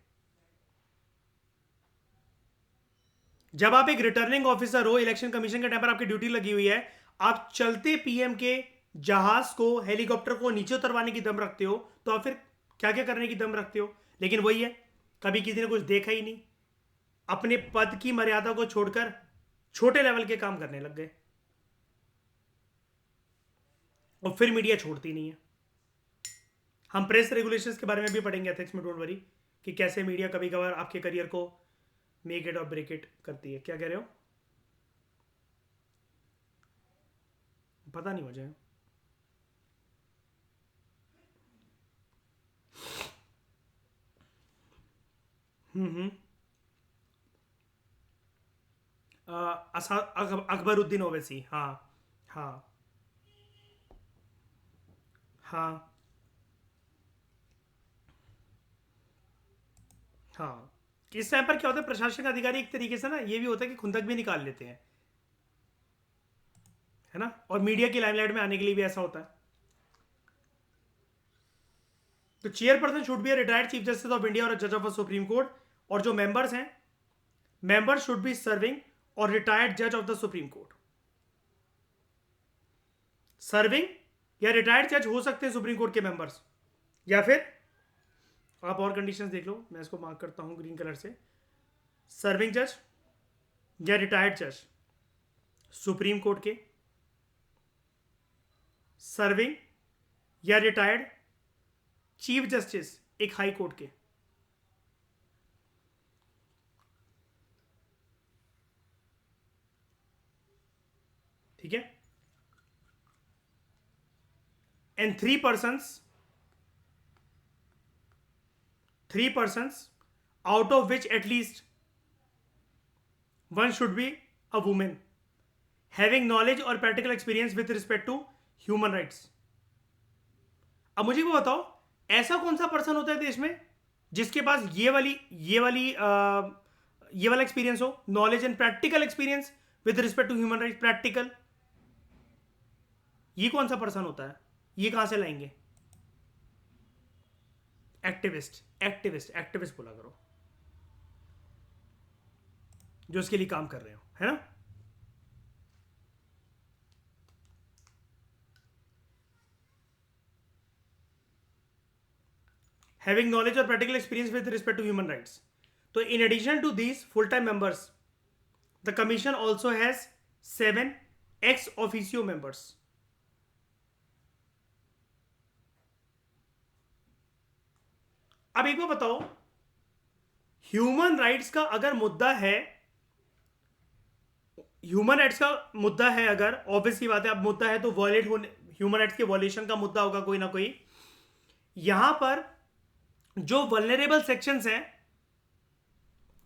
जब आप एक रिटर्निंग ऑफिसर हो, इलेक्शन कमीशन के टाइम पर आपकी ड्यूटी लगी हुई है, आप चलते पीएम के जहाज को, हेलीकॉप्टर को नीचे उतरवाने की दम रखते हो, तो आप फिर क्या क्या करने की दम रखते हो? लेकिन वही है, कभी किसी ने कुछ देखा ही नहीं, अपने पद की मर्यादा को छोड़कर छोटे लेवल के काम करने लग गए, और फिर मीडिया छोड़ती नहीं है। हम प्रेस रेगुलेशंस के बारे में भी पढ़ेंगे एथिक्स में, डोंट वरी, कि कैसे मीडिया कभी कभार आपके करियर को मेक इट और ब्रेक इट करती है। क्या कह रहे हो? पता नहीं मुझे। हम्म। अकबरुद्दीन ओवैसी, हाँ हाँ हाँ हाँ। इस टाइम पर क्या होता है, प्रशासनिक अधिकारी एक तरीके से ना ये भी होता है कि खुंदक भी निकाल लेते हैं, है ना, और मीडिया की लाइमलाइट में आने के लिए भी ऐसा होता है। तो chairperson should be retired chief justice of India और जज ऑफ सुप्रीम कोर्ट, और जो मेंबर्स हैं, मेंबर्स शुड बी सर्विंग और रिटायर्ड जज of the supreme court. Serving या रिटायर्ड जज हो सकते हैं सुप्रीम कोर्ट के मेंबर्स, या फिर आप और कंडीशंस देख लो, मैं इसको मार्क करता हूं ग्रीन कलर से, सर्विंग जज या रिटायर्ड जज सुप्रीम कोर्ट के, सर्विंग या रिटायर्ड चीफ जस्टिस एक हाई कोर्ट के। ठीक है, and three persons out of which at least one should be a woman। Having knowledge और practical experience with respect to human rights. अब मुझे वो बताओ, ऐसा कौन सा पर्सन होता है देश में जिसके पास ये वाला एक्सपीरियंस हो, knowledge and practical experience with respect to human rights, practical. ये कौन सा पर्सन होता है? ये कहां से लाएंगे? एक्टिविस्ट, एक्टिविस्ट, एक्टिविस्ट बोला करो, जो इसके लिए काम कर रहे हो, है ना? हैविंग नॉलेज और practical experience with respect to human rights. तो in addition to these full time members, the commission also has 7 ex officio members. अब एक बार बताओ, ह्यूमन राइट्स का अगर मुद्दा है, ह्यूमन राइट्स का मुद्दा है, अगर ऑब्वियस की बात है, अब मुद्दा है तो वॉयलेट होने, ह्यूमन राइट्स के वॉयलेशन का मुद्दा होगा कोई ना कोई। यहां पर जो वल्नरेबल सेक्शंस हैं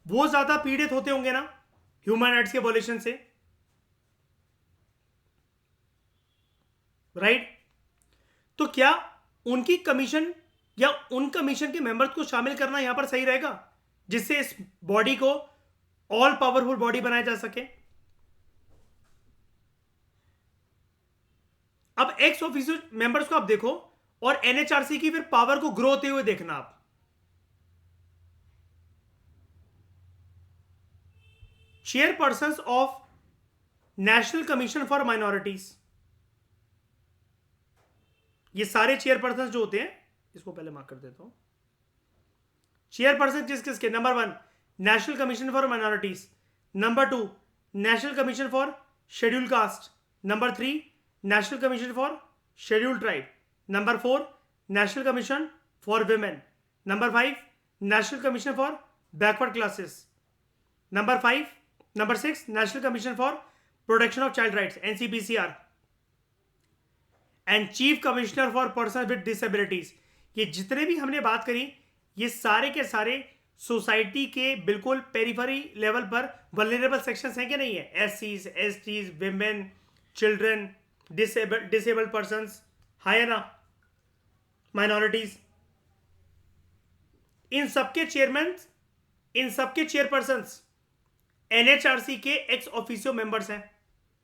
वो ज्यादा पीड़ित होते होंगे ना ह्यूमन राइट्स के वॉयलेशन से, राइट? तो क्या उनकी कमीशन या उन कमीशन के मेंबर्स को शामिल करना यहां पर सही रहेगा, जिससे इस बॉडी को ऑल पावरफुल बॉडी बनाया जा सके? अब एक्स ऑफिसर मेंबर्स को आप देखो और एनएचआरसी की फिर पावर को ग्रो होते हुए देखना आप। Chairperson of national commission for minorities, ये सारे चेयरपर्सन जो होते हैं, इसको पहले मार्क कर देता हूं। चेयरपर्सन किस किसके? Number 1 national commission for minorities, number 2 national commission for schedule caste, number 3 national commission for schedule tribe, number 4 national commission for women, number 5 national commission for backward classes, number 6 national commission for protection of child rights, NCPCR, and chief commissioner for person with disabilities. ये जितने भी हमने बात करी, ये सारे के सारे सोसाइटी के बिल्कुल पेरिफेरी लेवल पर वल्नरेबल सेक्शंस हैं कि नहीं है? एससीज, STs, women, children, disabled persons, है ना, माइनॉरिटीज। इन सबके चेयरमैन, इन सबके चेयरपर्संस एनएचआरसी के एक्स ऑफिसियो मेंबर्स हैं।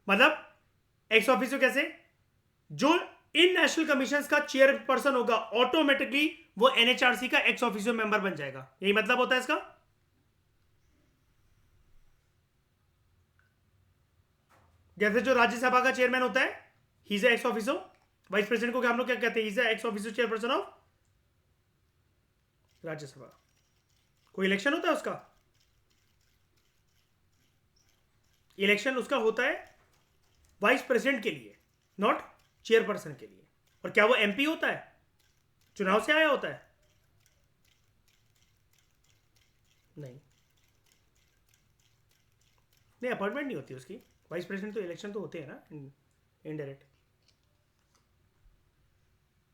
मतलब एक्स ऑफिसियो कैसे? जो इन नेशनल कमीशंस का चेयरपर्सन होगा ऑटोमेटिकली वो एनएचआरसी का एक्स ऑफिसियो मेंबर बन जाएगा। यही मतलब होता है इसका। जैसे जो राज्यसभा का चेयरमैन होता है, he is ex officio. Vice president को हम लोग क्या कहते हैं? He is ex officio chairperson of Rajya Sabha. कोई इलेक्शन होता है उसका? इलेक्शन उसका होता है वाइस प्रेसिडेंट के लिए, नॉट चेयरपर्सन के लिए। और क्या वो एमपी होता है? चुनाव से आया होता है? नहीं, अपॉइंटमेंट नहीं होती उसकी। वाइस प्रेसिडेंट तो इलेक्शन तो होते हैं ना, इनडायरेक्ट।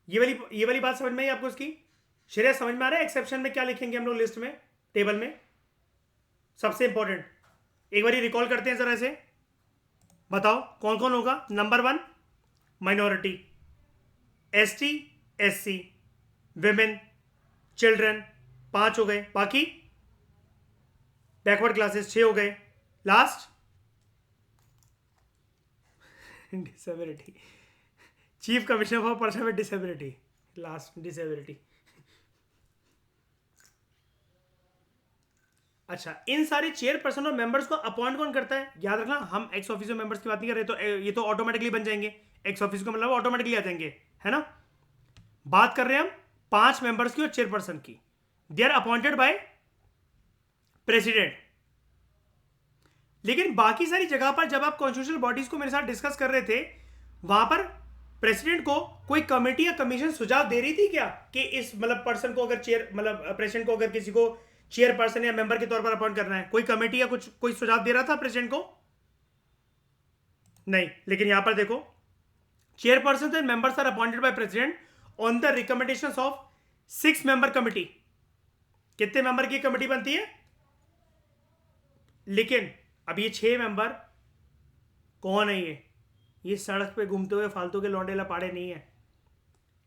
ये वाली बात समझ में आई आपको उसकी? श्रेया समझ में आ रहा है? एक्सेप्शन में क्या लिखेंगे हम लोग लिस्ट में, टेबल में? सबसे इंपॉर्टेंट एक बार रिकॉल करते हैं जरा से, बताओ कौन कौन होगा। Number 1 minority, ST, SC, women, children 5 हो गए, बाकी बैकवर्ड क्लासेस 6 हो गए, last disability, chief commissioner for person with disability, last disability. अच्छा, इन सारे चेयरपर्सन और मेंबर्स को अपॉइंट कौन करता है? याद रखना, हम एक्स ऑफिसर मेंबर्स की बात नहीं कर रहे, तो ये तो ऑटोमेटिकली बन जाएंगे। एक्स ऑफिसर का मतलब ऑटोमेटिकली आ जाएंगे, है ना? बात कर रहे हैं हम 5 मेंबर्स की और चेयरपर्सन की। They are appointed by president. लेकिन बाकी सारी जगह पर जब आप कॉन्स्टिट्यूशनल बॉडीज को मेरे साथ डिस्कस कर रहे थे, वहां पर प्रेसिडेंट को कोई कमेटी या कमीशन सुझाव दे रही थी क्या कि इस मतलब पर्सन को अगर प्रेसिडेंट को अगर किसी को चेयरपर्सन या मेंबर के तौर पर अपॉइंट करना है, कोई कमेटी या कुछ कोई सुझाव दे रहा था प्रेसिडेंट को? नहीं। लेकिन यहां पर देखो, chairperson and members are appointed by president on the recommendations of 6 member committee. कितने मेंबर की कमिटी बनती है? लेकिन अब ये 6 मेंबर कौन है ये सड़क पे घूमते हुए फालतू के लौंडे लपाड़े नहीं है,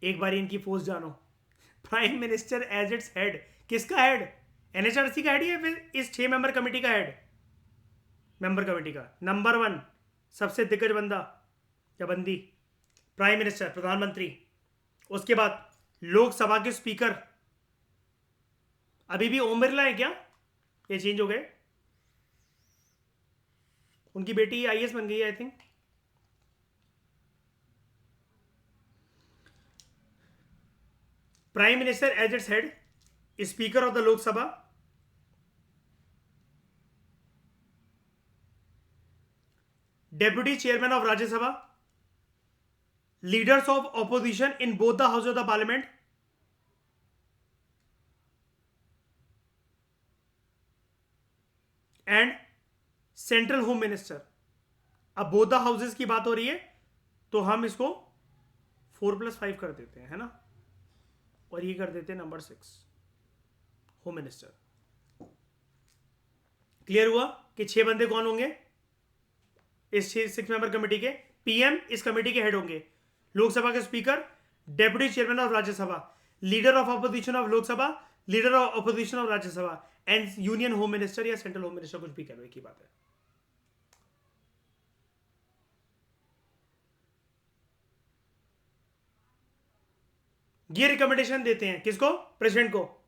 एक बार इनकी पोस्ट जानो। Prime minister as its head, किसका हेड? एनएचआरसी का हेड या फिर इस 6 मेंबर कमेटी का हेड? मेंबर कमेटी का नंबर 1 सबसे दिग्गज बंदा या बंदी प्राइम मिनिस्टर, प्रधानमंत्री। उसके बाद लोकसभा के स्पीकर, अभी भी ओम बिरला है क्या? ये चेंज हो गए, उनकी बेटी आईएएस बन गई है I think. Prime minister as its head, speaker of the Lok Sabha, deputy chairman of Rajya Sabha, leaders of opposition in both the house of the parliament, and central home minister. अब बोथ द हाउसेस की बात हो रही है तो हम इसको 4+5 कर देते हैं, है ना, और ये कर देते हैं नंबर 6 होम मिनिस्टर। क्लियर हुआ कि 6 बंदे कौन होंगे इस 6 मेंबर कमेटी के? पीएम इस कमेटी के हेड होंगे, लोकसभा के speaker, deputy chairman of Rajya Sabha, leader of opposition of Lok Sabha, leader of opposition of Rajya Sabha, and union home minister या सेंट्रल होम मिनिस्टर, कुछ भी कह लो, एक ही बात है। ये रिकमेंडेशन देते हैं किसको? प्रेसिडेंट को।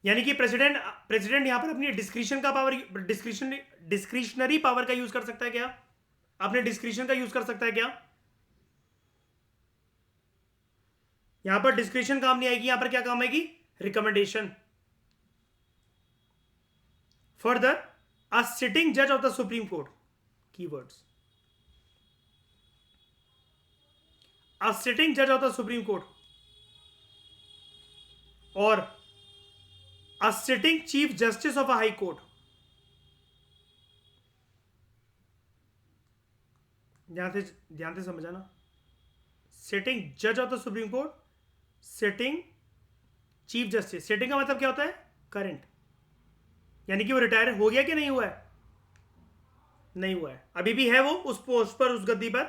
यानी कि प्रेसिडेंट यहां पर अपनी डिस्क्रिशन का पावर, डिस्क्रिशनरी पावर का यूज कर सकता है क्या? अपने डिस्क्रिशन का यूज कर सकता है क्या? यहां पर डिस्क्रिशन काम नहीं आएगी, यहां पर क्या काम आएगी? रिकमेंडेशन। फर्दर, अ सिटिंग जज of the supreme court, keywords, a sitting जज ऑफ द सुप्रीम कोर्ट और a sitting chief justice of a high court. ध्यान से समझाना, सिटिंग जज of the supreme court, sitting chief justice. Sitting का मतलब क्या होता है? करंट, यानी कि वो रिटायर हो गया कि नहीं हुआ है? नहीं हुआ है, अभी भी है वो उस पोस्ट पर, उस गद्दी पर।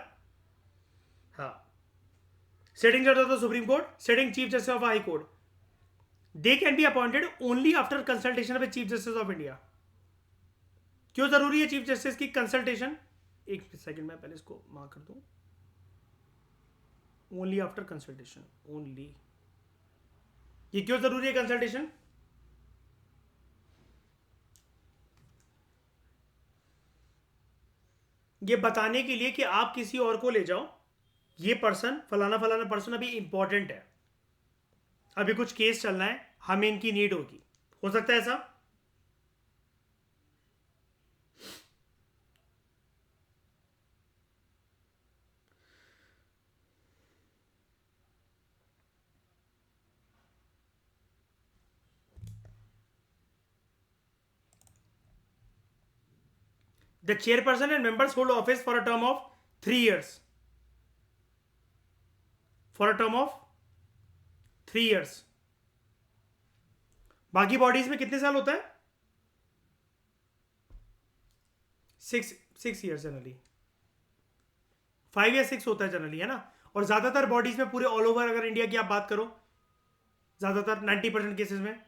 हाँ, सिटिंग जज of the supreme court, sitting chief justice of high court, they can be appointed only after consultation with chief justice of India. क्यों जरूरी है चीफ जस्टिस की कंसल्टेशन? एक सेकंड में पहले इसको मार्क कर दूं, ओनली आफ्टर कंसल्टेशन, ओनली। ये क्यों जरूरी है कंसल्टेशन? ये बताने के लिए कि आप किसी और को ले जाओ, ये पर्सन फलाना फलाना पर्सन अभी इंपॉर्टेंट है, अभी कुछ केस चलना है, हमें इनकी नीड होगी। हो सकता है ऐसा? The chairperson and members hold office for a term of 3 years. For a term of 3 years. बाकी बॉडीज में कितने साल होता है? 6 years जनरली, 5 या 6 होता है जनरली, है ना। और ज्यादातर बॉडीज में पूरे ऑल ओवर अगर इंडिया की आप बात करो, ज्यादातर 90% केसेस में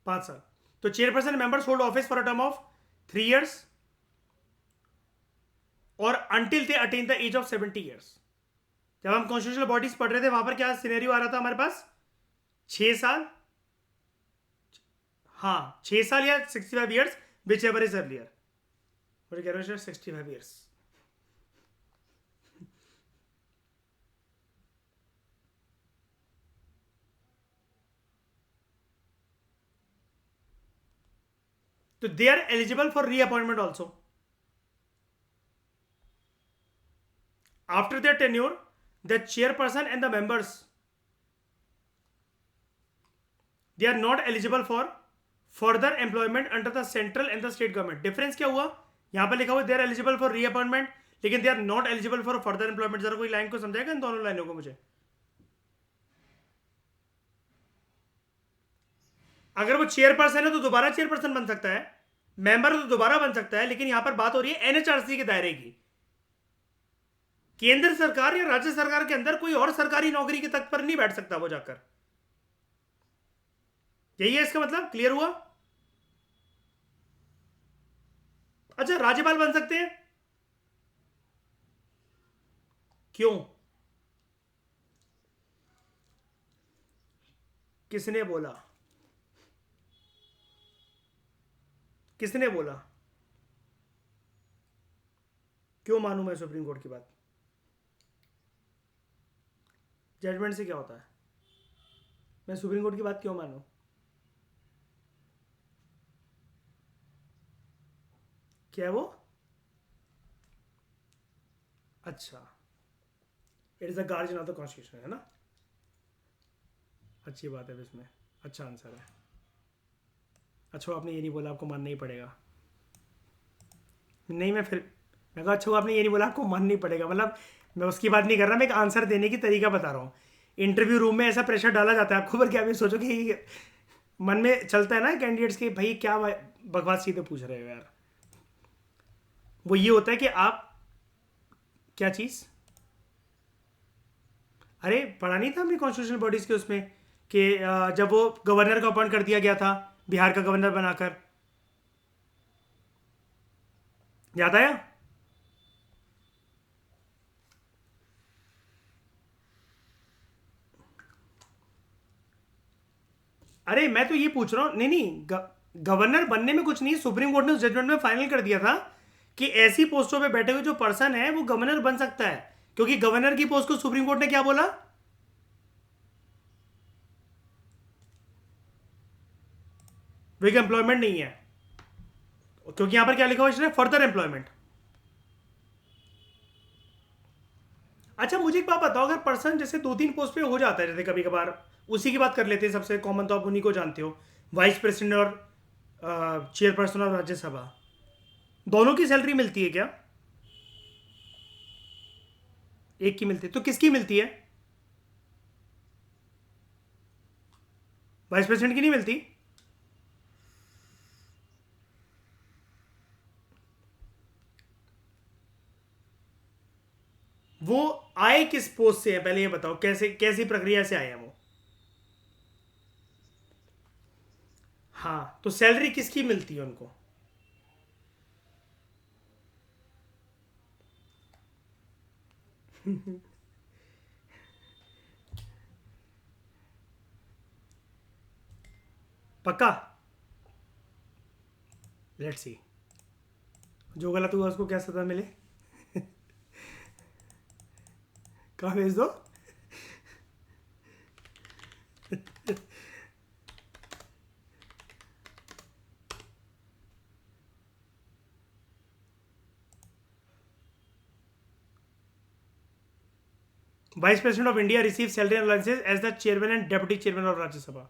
5 साल। तो chairperson members hold office for a term of 3 years और until they attain the age of 70 years। जब हम कॉन्स्टिट्यूशनल बॉडीज पढ़ रहे थे वहां पर क्या सिनेरियो आ रहा था हमारे पास? 6 साल, हाँ 6 साल या 65 years, whichever is earlier. मुझे कह रहे हो 65 years। तो they are eligible for reappointment also after their tenure. The chairperson and the members, they are not eligible for further employment under the central and the state government। Difference क्या हुआ? यहां पर लिखा हुआ they are eligible for reappointment, लेकिन they are not eligible for further employment। जरा कोई line को समझाएगा इन दोनों लाइनों को मुझे? अगर वो चेयरपर्सन है तो दोबारा चेयरपर्सन बन सकता है, मेंबर तो दोबारा बन सकता है, लेकिन यहां पर बात हो रही है एनएचआरसी के दायरे की। केंद्र सरकार या राज्य सरकार के अंदर कोई और सरकारी नौकरी के तख्त पर नहीं बैठ सकता वो जाकर। यही है इसका मतलब, क्लियर हुआ? अच्छा, राज्यपाल बन सकते हैं? क्यों? किसने बोला? किसने बोला? क्यों मानूं मैं सुप्रीम कोर्ट की बात? जजमेंट से क्या होता है? मैं सुप्रीम कोर्ट की बात क्यों मानूं? क्या है वो? अच्छा, it is the guardian of the constitution, है ना? अच्छी बात है इसमें, अच्छा आंसर है। अच्छा, आपने ये नहीं बोला आपको मानना ही पड़ेगा? नहीं, मैं कहा अच्छा आपने ये नहीं बोला आपको मानना ही पड़ेगा, मतलब मैं उसकी बात नहीं कर रहा, मैं एक आंसर देने की तरीका बता रहा हूँ। इंटरव्यू रूम में ऐसा प्रेशर डाला जाता है आपको, पर क्या अभी सोचो कि मन में चलता है ना कैंडिडेट्स के, भाई क्या बकवास चीज़ें पूछ रहे हो यार। वो ये होता है कि आप क्या चीज़, अरे पढ़ा नहीं था हमने कॉन्स्टिट्यूशनल बॉडीज़ के उसमें कि जब वो गवर्नर को अपॉइंट कर दिया गया था बिहार का गवर्नर बनाकर, याद आया? अरे मैं तो ये पूछ रहा हूँ, नहीं गवर्नर बनने में कुछ नहीं, सुप्रीम कोर्ट ने उस जजमेंट में फाइनल कर दिया था कि ऐसी पोस्टों पे बैठे हुए जो पर्सन है वो गवर्नर बन सकता है, क्योंकि गवर्नर की पोस्ट को सुप्रीम कोर्ट ने क्या बोला? वो एक एम्प्लॉयमेंट नहीं है, क्योंकि यहां पर क्या लिखा हुआ है? Further employment. अच्छा, मुझे एक बात बताओ, अगर पर्सन जैसे 2-3 पोस्ट पे हो जाता है, जैसे कभी कभार, उसी की बात कर लेते हैं, सबसे कॉमन तो आप उन्हीं को जानते हो, वाइस प्रेसिडेंट और चेयरपर्सन ऑफ राज्यसभा, दोनों की सैलरी मिलती है क्या? एक की मिलती है, तो किसकी मिलती है? वाइस प्रेसिडेंट की नहीं मिलती? वो आए किस पोस्ट से है, पहले ये बताओ, कैसे कैसी प्रक्रिया से आए हैं वो? हाँ, तो सैलरी किसकी मिलती है उनको? पक्का? लेट्स सी, जो गलत हुआ उसको क्या सजा मिले। कहाँ भेज दो? Vice president of India receive salary allowances as the chairman and deputy chairman of Rajya Sabha.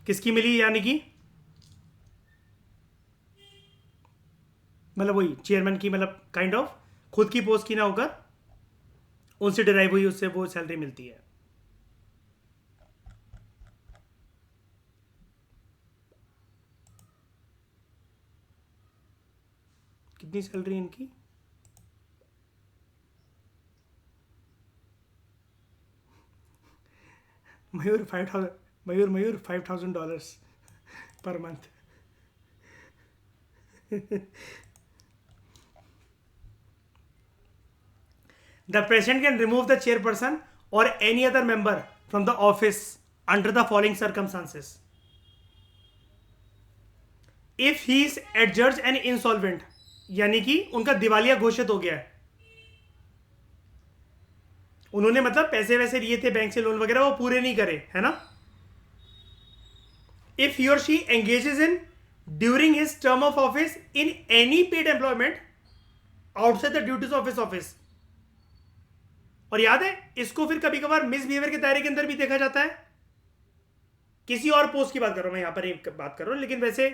किसकी मिली, यानी कि मतलब वही चेयरमैन की, मतलब काइंड ऑफ खुद की पोस्ट की ना होकर उनसे डिराइव हुई, उससे वो सैलरी मिलती है। कितनी सैलरी इनकी? मयूर $5,000 per month. The president can remove the chairperson or any other member from the office under the following circumstances. If he is adjudged and insolvent, यानी कि उनका दिवालिया घोषित हो गया है, उन्होंने मतलब पैसे वैसे लिए थे बैंक से, लोन वगैरह वो पूरे नहीं करे, है ना? If he or she engages in during his term of office in any paid employment outside the duties of his office, और याद है इसको फिर कभी कभार मिसबिहेवियर के दायरे के अंदर भी देखा जाता है। किसी और पोस्ट की बात कर रहा हूं मैं, यहां पर एक बात कर रहा हूं, लेकिन वैसे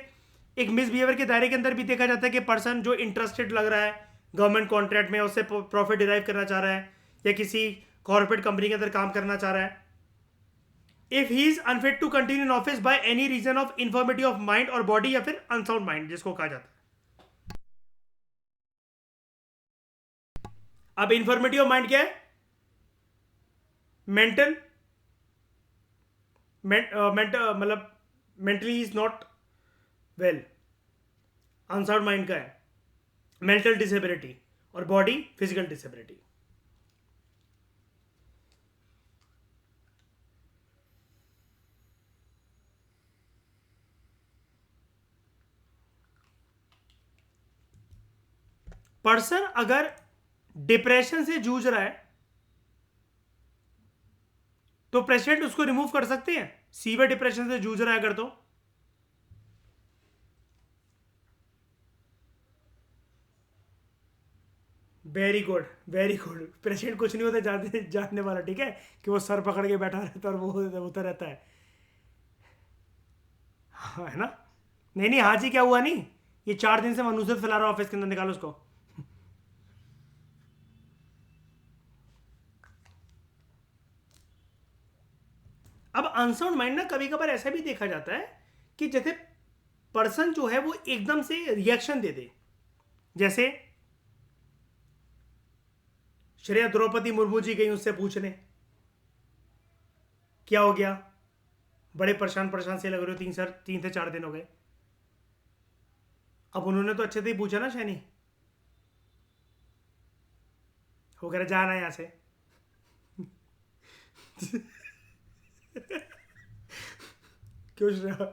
एक मिसबिहेवियर के दायरे के अंदर भी देखा जाता है कि पर्सन जो इंटरेस्टेड लग रहा है गवर्नमेंट कॉन्ट्रैक्ट में, उससे प्रॉफिट डिराइव करना चाह रहा है, या किसी कॉर्पोरेट कंपनी के अंदर काम करना चाह रहा है. If he is unfit to continue in office by any reason of infirmity of mind और बॉडी, या फिर अनसाउंड माइंड जिसको कहा जाता है. अब इन्फॉर्मिटी ऑफ माइंड क्या है? मेंटल मतलब mentally is not well. Unsound mind का है मेंटल डिसेबिलिटी, और बॉडी फिजिकल डिसेबिलिटी. पर्सन अगर डिप्रेशन से जूझ रहा है तो प्रेसिडेंट उसको रिमूव कर सकते हैं. सीवियर डिप्रेशन से जूझ रहा है अगर, तो very good very good. President कुछ नहीं होता जानने वाला, ठीक है, कि वो सर पकड़ के बैठा रहता है और वो होता रहता है. हाँ, है ना. नहीं नहीं, हाँ जी, क्या हुआ नहीं, ये 4 दिन से मनुष्य फैला रहा है ऑफिस के अंदर, निकालो उसको. अब अनसाउंड माइंड ना कभी कभार ऐसा भी देखा जाता है कि जैसे पर्सन जो है वो एकदम से रिएक्शन दे दे. जैसे श्रेया द्रौपदी मुर्मू जी गई उससे पूछने क्या हो गया, बड़े परेशान परेशान से लग रहे हो, 3 से 4 दिन हो गए. अब उन्होंने तो अच्छे से ही पूछा ना, शैनी, वो कह रहा जाना यहां से. क्यों श्रेया?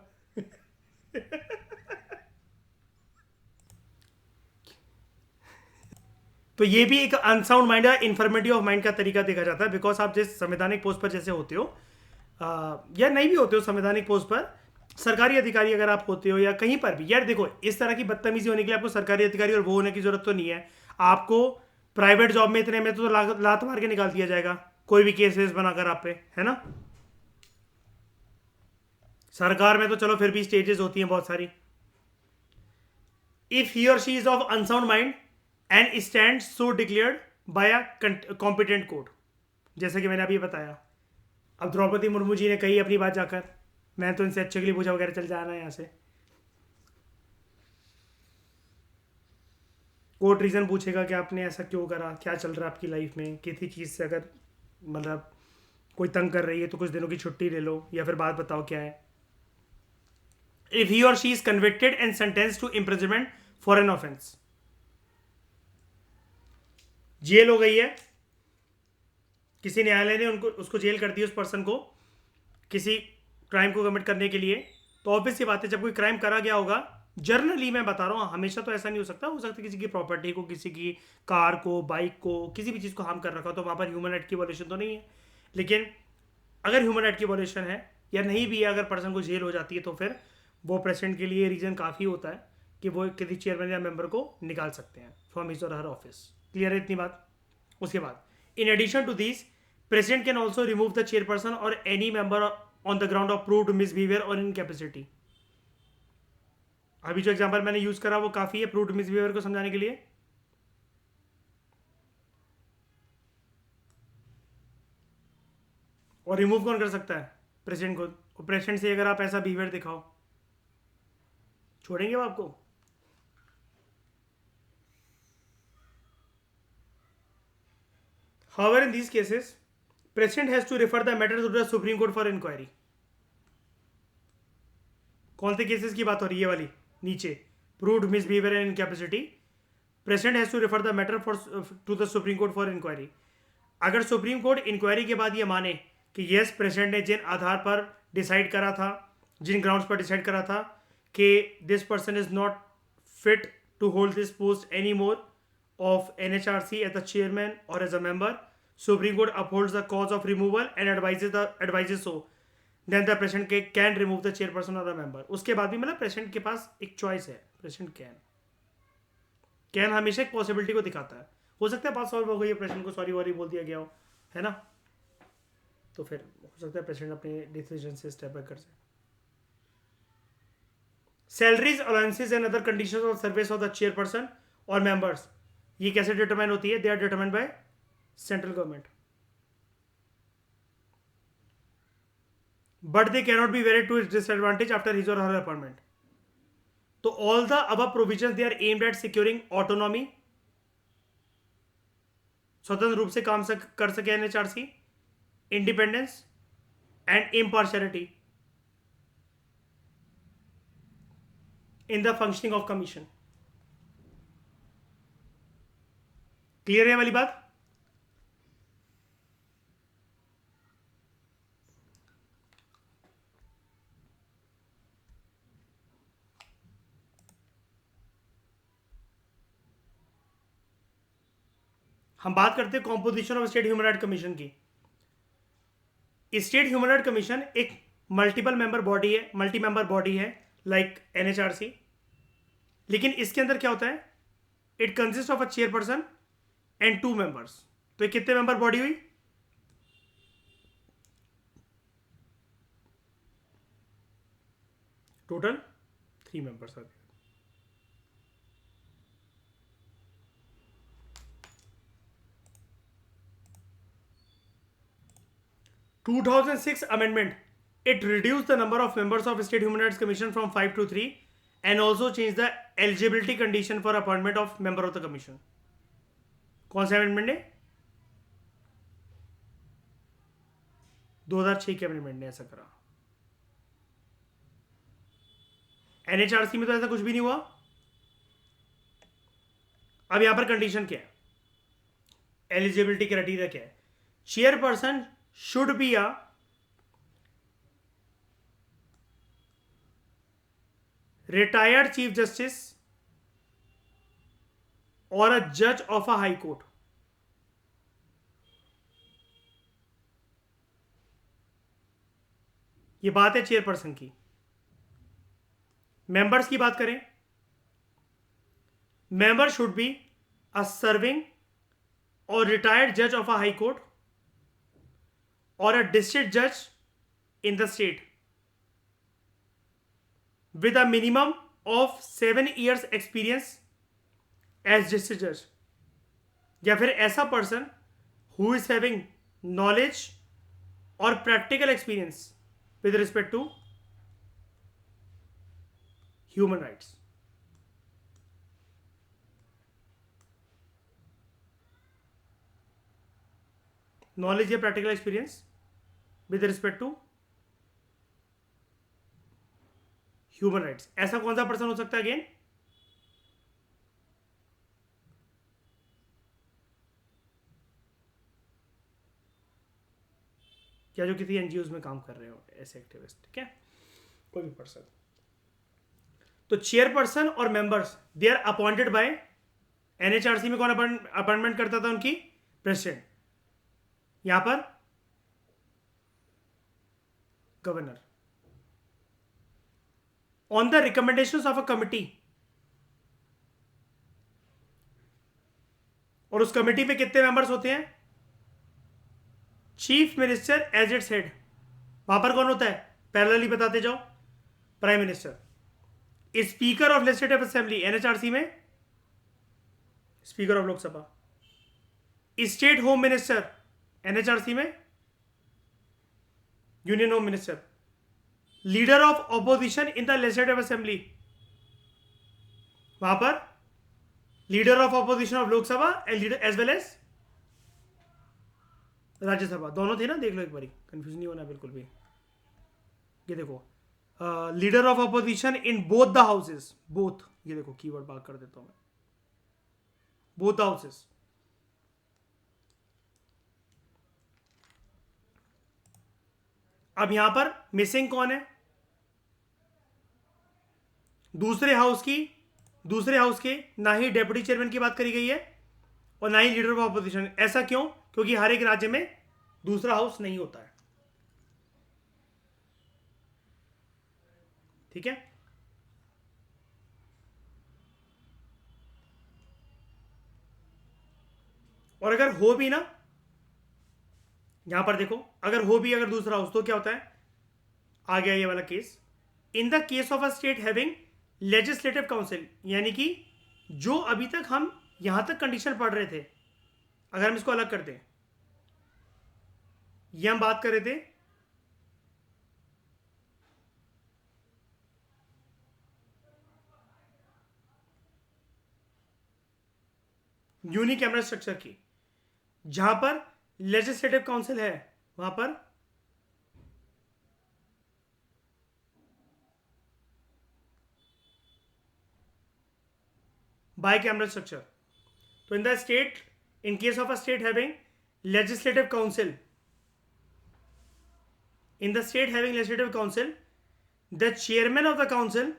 तो ये भी एक अनसाउंड माइंड या इन्फॉर्मेटिव ऑफ माइंड का तरीका देखा जाता है. बिकॉज आप जिस संवैधानिक पोस्ट पर जैसे होते हो, या नहीं भी होते हो संवैधानिक पोस्ट पर, सरकारी अधिकारी अगर आप होते हो या कहीं पर भी, यार देखो, इस तरह की बदतमीजी होने के लिए आपको सरकारी अधिकारी और वो होने की जरूरत तो नहीं है. आपको प्राइवेट जॉब में इतने में तो लात मार के निकाल दिया जाएगा कोई भी केस वेस बनाकर आप पे, है ना. सरकार में तो चलो फिर भी स्टेजेस होती हैं बहुत सारी. इफ ही और she is of unsound mind and stand so declared by a competent court, जैसे कि मैंने अभी बताया. अब द्रौपदी मुर्मू जी ने कही अपनी बात जाकर, मैं तो इनसे अच्छे के लिए पूछा वगैरह, चल जाना है यहाँ से. कोर्ट रीजन पूछेगा कि आपने ऐसा क्यों करा, क्या चल रहा है आपकी लाइफ में, किसी चीज़ से अगर मतलब कोई तंग कर रही है तो कुछ दिनों की छुट्टी ले लो, या फिर बात बताओ क्या है. इफ ही और she is convicted and sentence to imprisonment for an offence, jail हो गई है, किसी न्यायालय ने उनको उसको जेल कर दी उस पर्सन को किसी क्राइम को कमिट करने के लिए, तो ऑब्वियस सी बात है जब कोई क्राइम करा गया होगा, जर्नली मैं बता रहा हूँ, हमेशा तो ऐसा नहीं हो सकता किसी की प्रॉपर्टी को, किसी की कार को, बाइक को, किसी भी चीज़ को हार्म कर रखा हो, तो वहाँ पर ह्यूमन राइट की वॉल्यूशन तो नहीं है. लेकिन अगर ह्यूमन राइट की वॉल्यूशन है या नहीं भी है, अगर पर्सन को जेल हो जाती है, तो फिर वो प्रेसिडेंट के लिए रीज़न काफ़ी होता है कि वो किसी चेयरमैन या मेंबर को निकाल सकते हैं from his or her office. Clear है इतनी बात. उसके बाद, in addition to this, president can also remove the chairperson और any member on the ground of proved misbehaviour और इनकैपेसिटी. अभी जो एग्जांपल मैंने यूज करा वो काफी है प्रूव्ड मिसबिहेवियर को समझाने के लिए. और रिमूव कौन कर सकता है? प्रेसिडेंट को. और प्रेसिडेंट से अगर आप ऐसा बिहेवियर दिखाओ, छोड़ेंगे वो आपको? However, in these cases, President has to refer the matter to the Supreme Court for inquiry. कौन से केसेस की बात हो रही है वाली नीचे? Proved misbehaviour and incapacity. President has to refer the matter to the supreme court for inquiry. अगर सुप्रीम कोर्ट इंक्वायरी के बाद ये माने कि यस, प्रेसिडेंट ने जिन आधार पर डिसाइड करा था, जिन ग्राउंड्स पर डिसाइड करा था कि this person is not fit to hold this post any more of NHRC as the chairman और as a member, supreme court upholds the cause of removal and advises so, then the president can remove the chairperson और a member. उसके बाद भी मतलब president के पास एक choice है. President can हमेशा एक पॉसिबिलिटी को दिखाता है. हो सकता है बात सॉल्व हो गई है, प्रेसिडेंट को सॉरी वॉरी बोल दिया गया हो, है ना, तो फिर हो सकता है प्रेसिडेंट अपने डिसीजन से स्टेप बैक कर सके. Salaries, allowances and other conditions of service of the chairperson और मेंबर्स, ये कैसे डिटरमाइन होती है? They are determined by central government, but they cannot be varied to its disadvantage after his or her appointment. तो all the above provisions they are aimed at securing autonomy, स्वतंत्र रूप से काम कर सके NHRC, independence and impartiality in the functioning of commission. Clear है वाली बात? हम बात करते हैं composition of state human right commission की। स्टेट ह्यूमन राइट कमीशन एक मल्टीपल मेंबर बॉडी है, मल्टी मेंबर बॉडी है लाइक एनएचआरसी, लेकिन इसके अंदर क्या होता है, it consist of a chairperson and 2 members. तो ये कितने मेंबर बॉडी हुई? टोटल 3 मेंबर्स आते हैं। To 2006 amendment, it reduced the number of members of State Human Rights Commission from 5 to 3 and also changed the eligibility condition for appointment of member of the commission. कौन सा amendment है? 2006 के amendment ने ऐसा करा। NHRC में तो ऐसा कुछ भी नहीं हुआ। अब यहां पर कंडीशन क्या है, एलिजिबिलिटी क्राइटेरिया क्या है? Chairperson should be a retired chief justice or a judge of a high court। ये बात है चेयरपर्सन की। मेंबर्स की बात करें, member should be a serving और रिटायर्ड जज of a high court or a district judge in the state with a minimum of 7 years experience as district judge, या फिर ऐसा person who is having knowledge or practical experience with respect to human rights। Knowledge या practical experience with respect to human rights. ऐसा कौन सा person हो सकता है? अगेन, क्या जो किसी एनजीओज में काम कर रहे हो, ऐसे एक्टिविस्ट, ठीक है, कोई भी पर्सन। तो चेयरपर्सन और members they are appointed by NHRC में कौन अपॉइंटमेंट करता था? उनकी प्रेसिडेंट, यहां पर governor, on the recommendations of a committee. और उस कमिटी पे कितने मेंबर्स होते हैं? Chief minister as its head. वहां पर कौन होता है? पैरेलली बताते जाओ, prime minister. Speaker of legislative assembly NHRC में speaker of Lok Sabha. State home minister NHRC में union home minister. Leader of opposition in the legislative assembly, वहां पर leader of opposition of Lok Sabha as well as Rajya Sabha, दोनों थे ना, देख लो एक बारी, कंफ्यूज नहीं होना बिल्कुल भी। ये देखो, leader of opposition in both the houses, both, ये देखो कीवर्ड बात कर देता हूं मैं, बोथ द हाउसेस। अब यहां पर मिसिंग कौन है? दूसरे हाउस के ना ही डेप्यूटी चेयरमैन की बात करी गई है और ना ही लीडर ऑफ ऑपोजिशन। ऐसा क्यों? क्योंकि हर एक राज्य में दूसरा हाउस नहीं होता है, ठीक है। और अगर हो भी ना, यहां पर देखो, अगर दूसरा हाउस, तो क्या होता है? आ गया ये वाला case. In the case of a state having legislative council, यानी कि जो अभी तक हम यहां तक कंडीशन पढ़ रहे थे, अगर हम इसको अलग करते हैं, ये हम बात कर रहे थे यूनिकैमरल स्ट्रक्चर की, जहां पर लेजिस्लेटिव काउंसिल है वहां पर bicameral structure. So in the state, in case of a state having legislative council, in the state having legislative council, the chairman of the council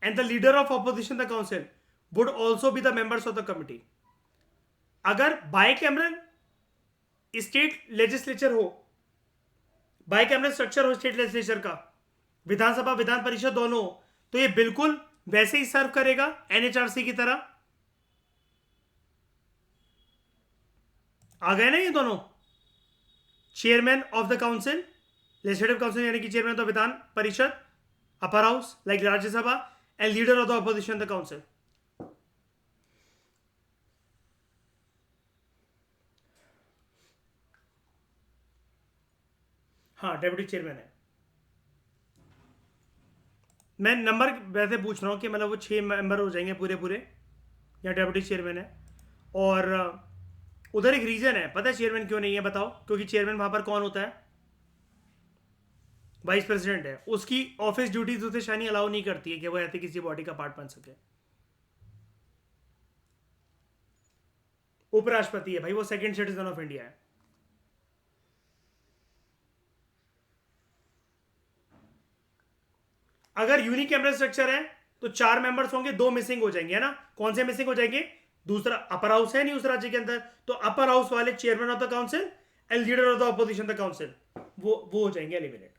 and the leader of opposition the council would also be the members of the committee. अगर bicameral state legislature हो, bicameral structure हो state legislature का, विधानसभा विधान परिषद दोनों हो, तो ये बिल्कुल वैसे ही सर्व करेगा एनएचआरसी की तरह। आ गए ना ये दोनों, chairman of the council, legislative council यानी कि chairman of the Vidhan Parishad, upper house like Rajya Sabha, and leader of the opposition the council. हाँ, डेप्यूटी चेयरमैन है। मैं नंबर वैसे पूछ रहा हूँ कि मतलब वो 6 मेंबर हो जाएंगे पूरे पूरे, या डेप्यूटी चेयरमैन है। और उधर एक रीज़न है, पता है चेयरमैन क्यों नहीं है बताओ? क्योंकि चेयरमैन वहाँ पर कौन होता है? वाइस प्रेसिडेंट है। उसकी ऑफिस ड्यूटीज उसे शायद अलाउ नहीं करती है कि वो ऐसे किसी बॉडी का पार्ट बन सके। उपराष्ट्रपति है भाई, वो सेकंड सिटीजन ऑफ इंडिया है। अगर यूनिकैमरल स्ट्रक्चर है तो 4 मेंबर्स होंगे, 2 मिसिंग हो जाएंगे, है ना? कौन से मिसिंग हो जाएंगे? दूसरा अपर हाउस है नहीं उस राज्य के अंदर, तो अपर हाउस वाले chairman of the council and leader of the opposition the council, वो हो जाएंगे एलिमिनेट।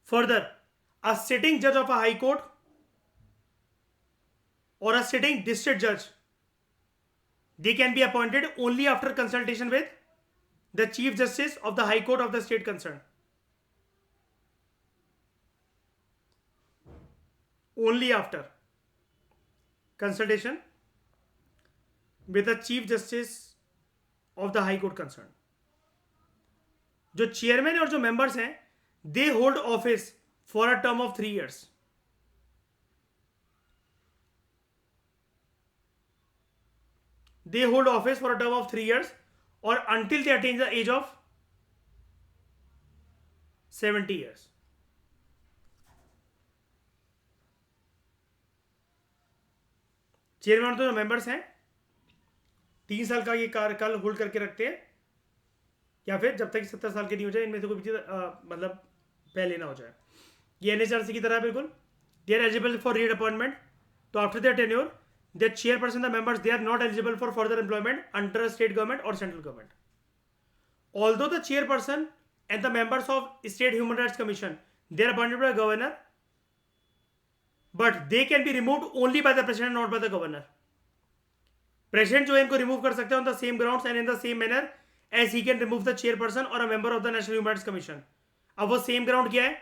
फर्दर, अ सिटिंग जज ऑफ अ हाई कोर्ट और अ सिटिंग डिस्ट्रिक्ट जज, they can be appointed only after consultation with the chief justice of the high court of the state concerned. Only after consultation with the chief justice of the high court concerned. जो chairman और जो members हैं, they hold office for a term of 3 years. They hold office for a term of 3 years or until they attain the age of 70 years. Chairman तो जो members हैं 3 साल का ये कार्यकाल होल्ड करके रखते हैं, या फिर जब तक 70 साल के नहीं हो जाए, इनमें से कोई भी मतलब पहले ना हो जाए। ये एनएचआरसी की तरह है बिल्कुल। They are eligible for reappointment, तो after their tenure the chairperson, the members, they are not eligible for further employment under a state government or central government. Although the chairperson and the members of State Human Rights Commission, they are appointed by the governor, but they can be removed only by the president, not by the governor. President जो है इनको remove कर सकते हैं on the same grounds and in the same manner as he can remove the chairperson or a member of the National Human Rights Commission. अब वो same ground क्या है?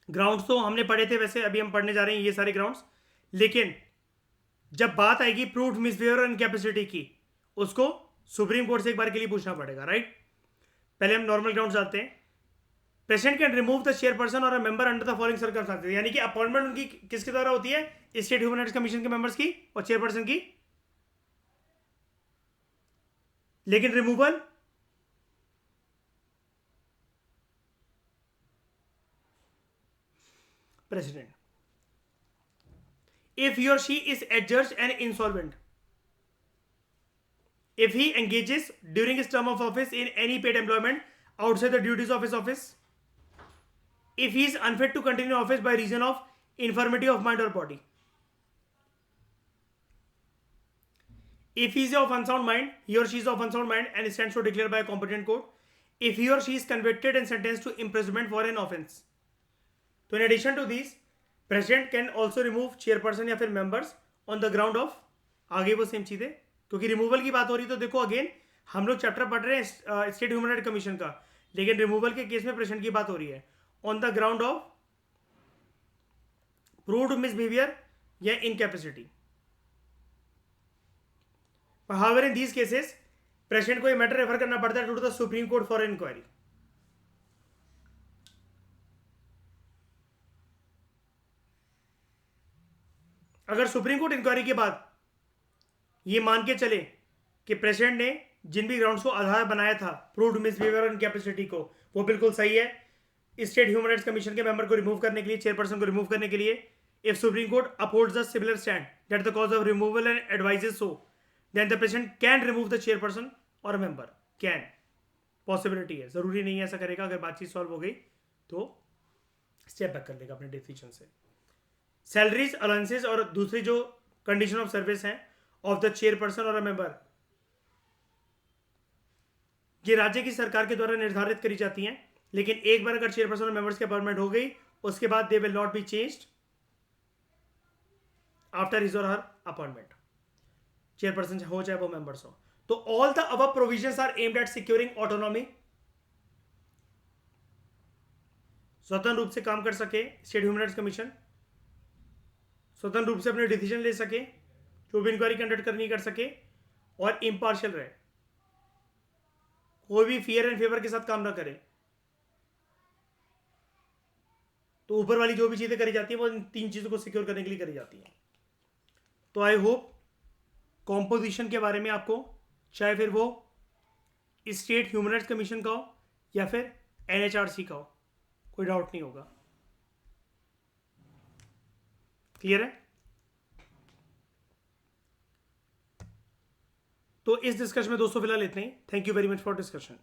Grounds तो हमने पढ़े थे, वैसे अभी हम पढ़ने जा रहे हैं ये सारे grounds, लेकिन जब बात आएगी प्रूव्ड मिसबिहेवियर और इनकैपेसिटी की, उसको सुप्रीम कोर्ट से एक बार के लिए पूछना पड़ेगा, राइट? पहले हम नॉर्मल ग्राउंड जाते हैं। President can remove the chairperson और a member under the following circumstances, यानी कि अपॉइंटमेंट उनकी किसके द्वारा होती है? स्टेट ह्यूमन राइट्स कमीशन के मेंबर्स की और चेयरपर्सन की, लेकिन removal president. If he or she is adjudged and insolvent, if he engages during his term of office in any paid employment outside the duties of his office, if he is unfit to continue office by reason of infirmity of mind or body, if he is of unsound mind, he or she is of unsound mind and stands to declare by a competent court, if he or she is convicted and sentenced to imprisonment for an offence. So in addition to these, president can also remove chairperson या फिर members on the ground of, आगे वो same चीज़ है, क्योंकि removal की बात हो रही है। तो देखो अगेन हम लोग चैप्टर पढ़ रहे हैं स्टेट ह्यूमन राइट कमीशन का, लेकिन रिमूवल के केस में प्रेसिडेंट की बात हो रही है on the ground of proved misbehaviour या incapacity. However in these cases president को ये मैटर रेफर करना पड़ता है to the supreme court for inquiry. अगर सुप्रीम कोर्ट इंक्वायरी के बाद ये मान के चले कि प्रेसिडेंट ने जिन भी ग्राउंड्स को आधार बनाया था प्रूव्ड मिसबिहेवियर और इनकैपेसिटी को वो बिल्कुल सही है, स्टेट ह्यूमन राइट्स कमीशन के मेंबर को रिमूव करने के लिए, चेयरपर्सन को रिमूव करने के लिए, if supreme court upholds the similar stand that the cause of removal and advises so then the president can remove the chairperson or member. Can पॉसिबिलिटी है, जरूरी नहीं है ऐसा करेगा। अगर बातचीत सॉल्व हो गई तो स्टेप बैक कर लेगा अपने डिसीजन से। सैलरीज, अलाउंसेस और दूसरी जो कंडीशन ऑफ सर्विस हैं ऑफ द चेयरपर्सन और अ मेंबर, ये राज्य की सरकार के द्वारा निर्धारित करी जाती हैं, लेकिन एक बार अगर चेयरपर्सन और मेंबर्स की अपॉइंटमेंट हो गई उसके बाद they will not be changed after his or her appointment, chairperson हो चाहे वो मेंबर्स हो। तो all the above provisions are aimed at securing autonomy, स्वतंत्र रूप से काम कर सके स्टेट ह्यूमन राइट्स कमीशन, स्वतंत्र रूप से अपने डिसीजन ले सके, जो भी इंक्वायरी कंडक्ट करनी कर सके, और इम्पार्शियल रहे, कोई भी फियर एंड फेवर के साथ काम ना करे। तो ऊपर वाली जो भी चीजें करी जाती है वो इन तीन चीजों को सिक्योर करने के लिए करी जाती है। तो आई होप कॉम्पोजिशन के बारे में आपको, चाहे फिर वो स्टेट ह्यूमन राइट्स कमीशन का हो या फिर एनएचआरसी का हो, कोई डाउट नहीं होगा। क्लियर है? तो इस डिस्कशन में दोस्तों फिलहाल इतना ही। Thank you very much for discussion.